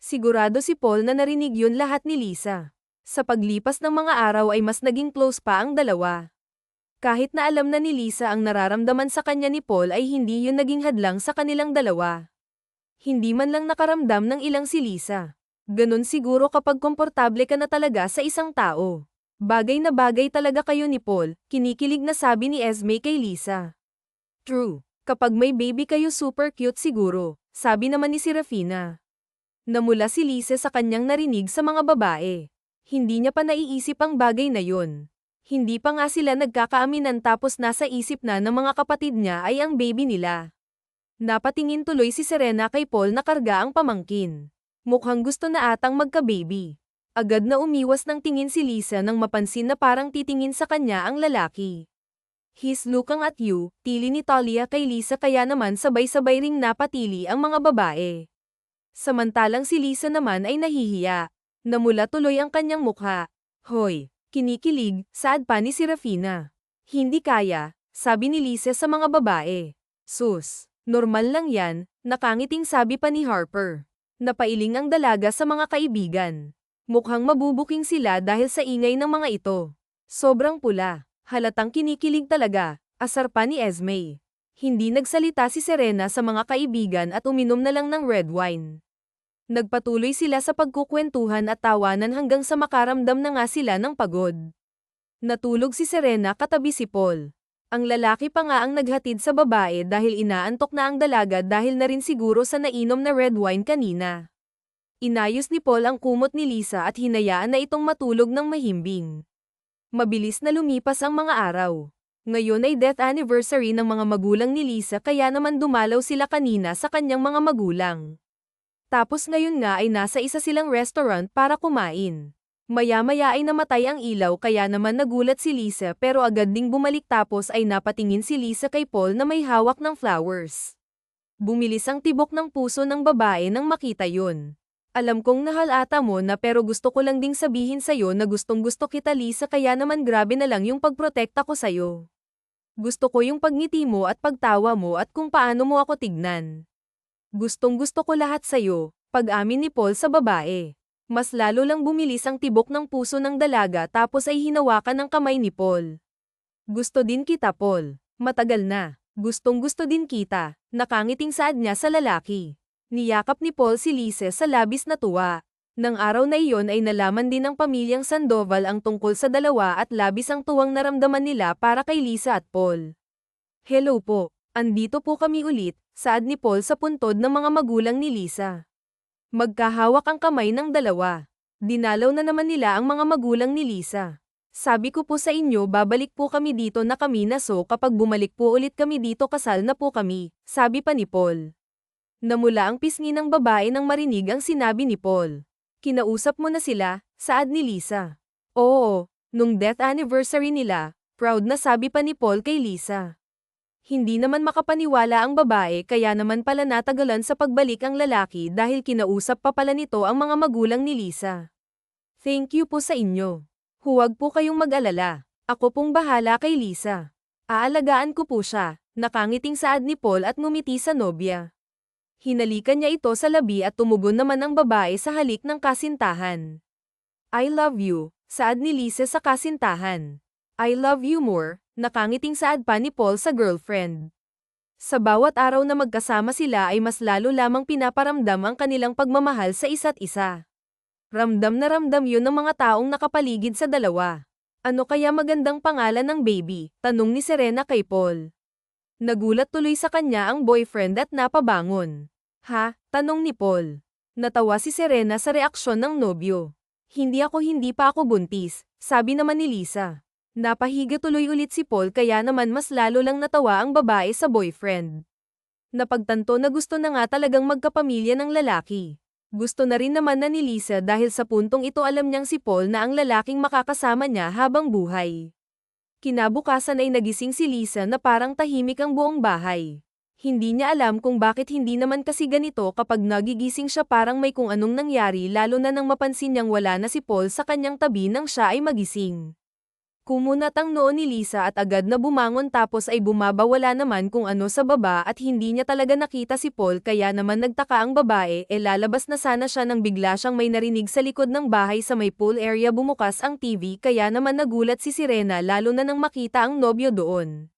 A: Sigurado si Paul na narinig yun lahat ni Lisa. Sa paglipas ng mga araw ay mas naging close pa ang dalawa. Kahit na alam na ni Lisa ang nararamdaman sa kanya ni Paul ay hindi yun naging hadlang sa kanilang dalawa. Hindi man lang nakaramdam ng ilang si Lisa. Ganun siguro kapag komportable ka na talaga sa isang tao. Bagay na bagay talaga kayo ni Paul, kinikilig na sabi ni Esme kay Lisa. True, kapag may baby kayo super cute siguro, sabi naman ni Serafina. Namula si Lisa sa kanyang narinig sa mga babae. Hindi niya pa naiisip ang bagay na yun. Hindi pa nga sila nagkakaaminan tapos nasa isip na ng mga kapatid niya ay ang baby nila. Napatingin tuloy si Serena kay Paul na karga ang pamangkin. Mukhang gusto na atang magka-baby. Agad na umiwas ng tingin si Lisa nang mapansin na parang titingin sa kanya ang lalaki. He's looking at you, tili ni Talia kay Lisa kaya naman sabay-sabay ring napatili ang mga babae. Samantalang si Lisa naman ay nahihiya. Namula tuloy ang kanyang mukha. Hoy, kinikilig, saad pa ni Serafina. Hindi kaya, sabi ni Lisa sa mga babae. Sus. Normal lang yan, nakangiting sabi pa ni Harper. Napailing ang dalaga sa mga kaibigan. Mukhang mabubuking sila dahil sa ingay ng mga ito. Sobrang pula, halatang kinikilig talaga, asar pa ni Esme. Hindi nagsalita si Serena sa mga kaibigan at uminom na lang ng red wine. Nagpatuloy sila sa pagkukwentuhan at tawanan hanggang sa makaramdam na nga sila ng pagod. Natulog si Serena katabi si Paul. Ang lalaki pa nga ang naghatid sa babae dahil inaantok na ang dalaga dahil na rin siguro sa nainom na red wine kanina. Inayos ni Paul ang kumot ni Lisa at hinayaan na itong matulog ng mahimbing. Mabilis na lumipas ang mga araw. Ngayon ay death anniversary ng mga magulang ni Lisa kaya naman dumalaw sila kanina sa kanyang mga magulang. Tapos ngayon nga ay nasa isa silang restaurant para kumain. Maya-maya ay namatay ang ilaw kaya naman nagulat si Lisa pero agad ding bumalik tapos ay napatingin si Lisa kay Paul na may hawak ng flowers. Bumilis ang tibok ng puso ng babae nang makita yun. Alam kong nahalata mo na pero gusto ko lang ding sabihin sa'yo na gustong-gusto kita Lisa kaya naman grabe na lang yung pagprotekta ko sa'yo. Gusto ko yung pagngiti mo at pagtawa mo at kung paano mo ako tignan. Gustong-gusto ko lahat sa'yo, pag-amin ni Paul sa babae. Mas lalo lang bumilis ang tibok ng puso ng dalaga tapos ay hinawakan ng kamay ni Paul. Gusto din kita Paul, matagal na. Gustong-gusto din kita, nakangiting saad niya sa lalaki. Niyakap ni Paul si Lisa sa labis na tuwa. Nang araw na iyon ay nalaman din ng pamilyang Sandoval ang tungkol sa dalawa at labis ang tuwang naramdaman nila para kay Lisa at Paul. Hello po, andito po kami ulit, saad ni Paul sa puntod ng mga magulang ni Lisa. Magkahawak ang kamay ng dalawa. Dinalaw na naman nila ang mga magulang ni Lisa. Sabi ko po sa inyo babalik po kami dito na kami na so kapag bumalik po ulit kami dito kasal na po kami, sabi pa ni Paul. Namula ang pisngi ng babae nang marinig ang sinabi ni Paul. Kinausap mo na sila, saad ni Lisa. Oo, nung death anniversary nila, proud na sabi pa ni Paul kay Lisa. Hindi naman makapaniwala ang babae kaya naman pala natagalan sa pagbalik ang lalaki dahil kinausap pa pala nito ang mga magulang ni Lisa. Thank you po sa inyo. Huwag po kayong mag-alala. Ako pong bahala kay Lisa. Aalagaan ko po siya, nakangiting saad ni Paul at ngumiti sa nobya. Hinalikan niya ito sa labi at tumugon naman ang babae sa halik ng kasintahan. I love you, saad ni Lisa sa kasintahan. I love you more, nakangiting saad pa ni Paul sa girlfriend. Sa bawat araw na magkasama sila ay mas lalo lamang pinaparamdam ang kanilang pagmamahal sa isa't isa. Ramdam na ramdam yun ng mga taong nakapaligid sa dalawa. Ano kaya magandang pangalan ng baby? Tanong ni Serena kay Paul. Nagulat tuloy sa kanya ang boyfriend at napabangon. Ha? Tanong ni Paul. Natawa si Serena sa reaksyon ng nobyo. Hindi pa ako buntis, sabi naman ni Lisa. Napahiga tuloy ulit si Paul kaya naman mas lalo lang natawa ang babae sa boyfriend. Napagtanto na gusto na nga talagang magkapamilya ng lalaki. Gusto na rin naman na ni Lisa dahil sa puntong ito alam niyang si Paul na ang lalaking makakasama niya habang buhay. Kinabukasan ay nagising si Lisa na parang tahimik ang buong bahay. Hindi niya alam kung bakit hindi naman kasi ganito kapag nagigising siya parang may kung anong nangyari lalo na nang mapansin niyang wala na si Paul sa kanyang tabi nang siya ay magising. Kumunat ang noo ni Lisa at agad na bumangon tapos ay bumabawala naman kung ano sa baba at hindi niya talaga nakita si Paul kaya naman nagtaka ang babae lalabas na sana siya nang bigla siyang may narinig sa likod ng bahay sa may pool area bumukas ang TV kaya naman nagulat si Serena lalo na nang makita ang nobyo doon.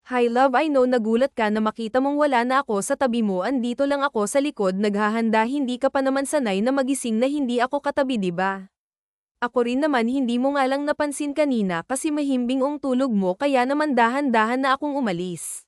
A: Hi love I know nagulat ka na makita mong wala na ako sa tabi mo andito lang ako sa likod naghahanda hindi ka pa naman sanay na magising na hindi ako katabi diba? Ako rin naman hindi mo nga lang napansin kanina kasi mahimbing ang tulog mo kaya naman dahan-dahan na akong umalis.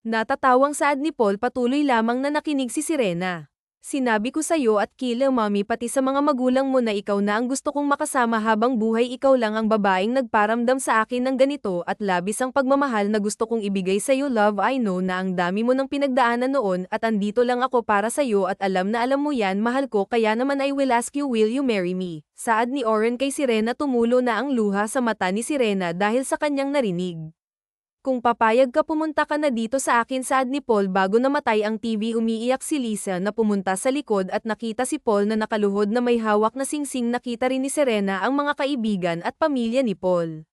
A: Natatawang saad ni Paul patuloy lamang na nakinig si Serena. Sinabi ko sa'yo at kila mami pati sa mga magulang mo na ikaw na ang gusto kong makasama habang buhay ikaw lang ang babaeng nagparamdam sa akin ng ganito at labis ang pagmamahal na gusto kong ibigay sa'yo love I know na ang dami mo ng pinagdaanan noon at andito lang ako para sa'yo at alam na alam mo yan mahal ko kaya naman I will ask you will you marry me? Saad ni Oren kay Serena tumulo na ang luha sa mata ni Serena dahil sa kanyang narinig. Kung papayag ka pumunta ka na dito sa akin saad ni Paul bago namatay ang TV umiiyak si Lisa na pumunta sa likod at nakita si Paul na nakaluhod na may hawak na singsing nakita rin ni Serena ang mga kaibigan at pamilya ni Paul.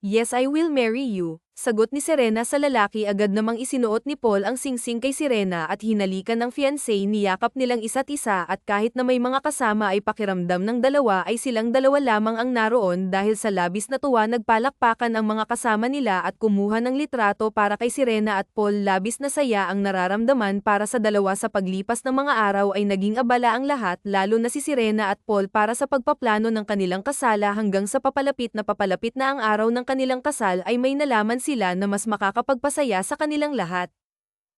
A: Yes I will marry you, sagot ni Serena sa lalaki agad namang isinuot ni Paul ang singsing kay Serena at hinalikan ng fiancé niyakap nilang isa't isa at kahit na may mga kasama ay pakiramdam ng dalawa ay silang dalawa lamang ang naroon dahil sa labis na tuwa nagpalakpakan ang mga kasama nila at kumuha ng litrato para kay Serena at Paul labis na saya ang nararamdaman para sa dalawa sa paglipas ng mga araw ay naging abala ang lahat lalo na si Serena at Paul para sa pagpaplano ng kanilang kasala hanggang sa papalapit na ang araw ng kanilang kasal ay may nalaman sila na mas makakapagpasaya sa kanilang lahat.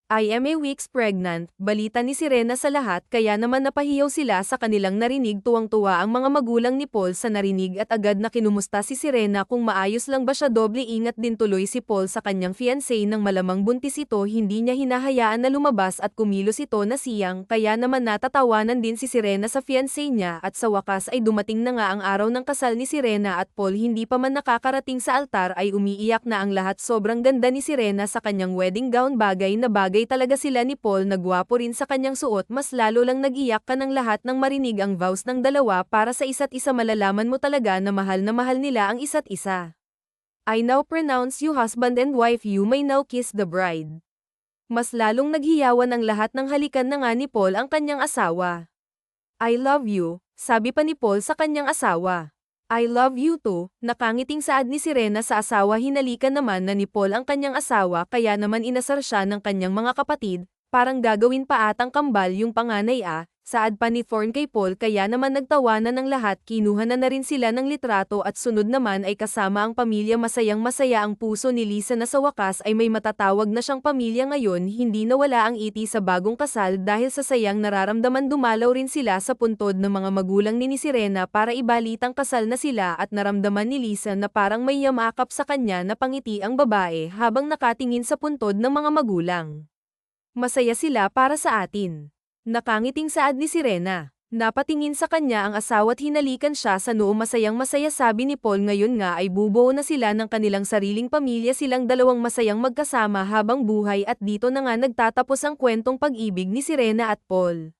A: I am a weeks pregnant, balita ni Serena sa lahat kaya naman napahiyaw sila sa kanilang narinig. Tuwang-tuwa ang mga magulang ni Paul sa narinig at agad na kinumusta si Serena kung maayos lang ba siya. Doble ingat din tuloy si Paul sa kanyang fiancé nang malamang buntis ito. Hindi niya hinahayaan na lumabas at kumilos ito na siyang kaya naman natatawanan din si Serena sa fiancé niya at sa wakas ay dumating na nga ang araw ng kasal ni Serena at Paul. Hindi pa man nakakarating sa altar ay umiiyak na ang lahat. Sobrang ganda ni Serena sa kanyang wedding gown, bagay na bagay talaga sila ni Paul, nagwapo rin sa kanyang suot. Mas lalo lang nag-iyak ka ng lahat nang marinig ang vows ng dalawa para sa isa't isa. Malalaman mo talaga na mahal nila ang isa't isa. I now pronounce you husband and wife, you may now kiss the bride. Mas lalong naghiyawan ang lahat ng halikan na nga ni Paul ang kanyang asawa. I love you, sabi pa ni Paul sa kanyang asawa. I love you too, nakangiting saad ni Serena sa asawa. Hinalikan naman na ni Paul ang kanyang asawa kaya naman inasar siya ng kanyang mga kapatid, parang gagawin pa atang kambal yung panganay saad pa ni Thorne kay Paul kaya naman nagtawanan ng lahat. Kinuha na rin sila ng litrato at sunod naman ay kasama ang pamilya. Masayang masaya ang puso ni Lisa na sa wakas ay may matatawag na siyang pamilya ngayon. Hindi nawala ang iti sa bagong kasal dahil sa sayang nararamdaman. Dumalaw rin sila sa puntod ng mga magulang ni Serena para ibalitang kasal na sila at naramdaman ni Lisa na parang may yamakap sa kanya na pangiti ang babae habang nakatingin sa puntod ng mga magulang. Masaya sila para sa atin. Nakangiting saad ni Serena. Napatingin sa kanya ang asawa at hinalikan siya sa noo. Masayang masaya, sabi ni Paul. Ngayon nga ay bubuo na sila ng kanilang sariling pamilya. Silang dalawang masayang magkasama habang buhay at dito na nga nagtatapos ang kwentong pag-ibig ni Serena at Paul.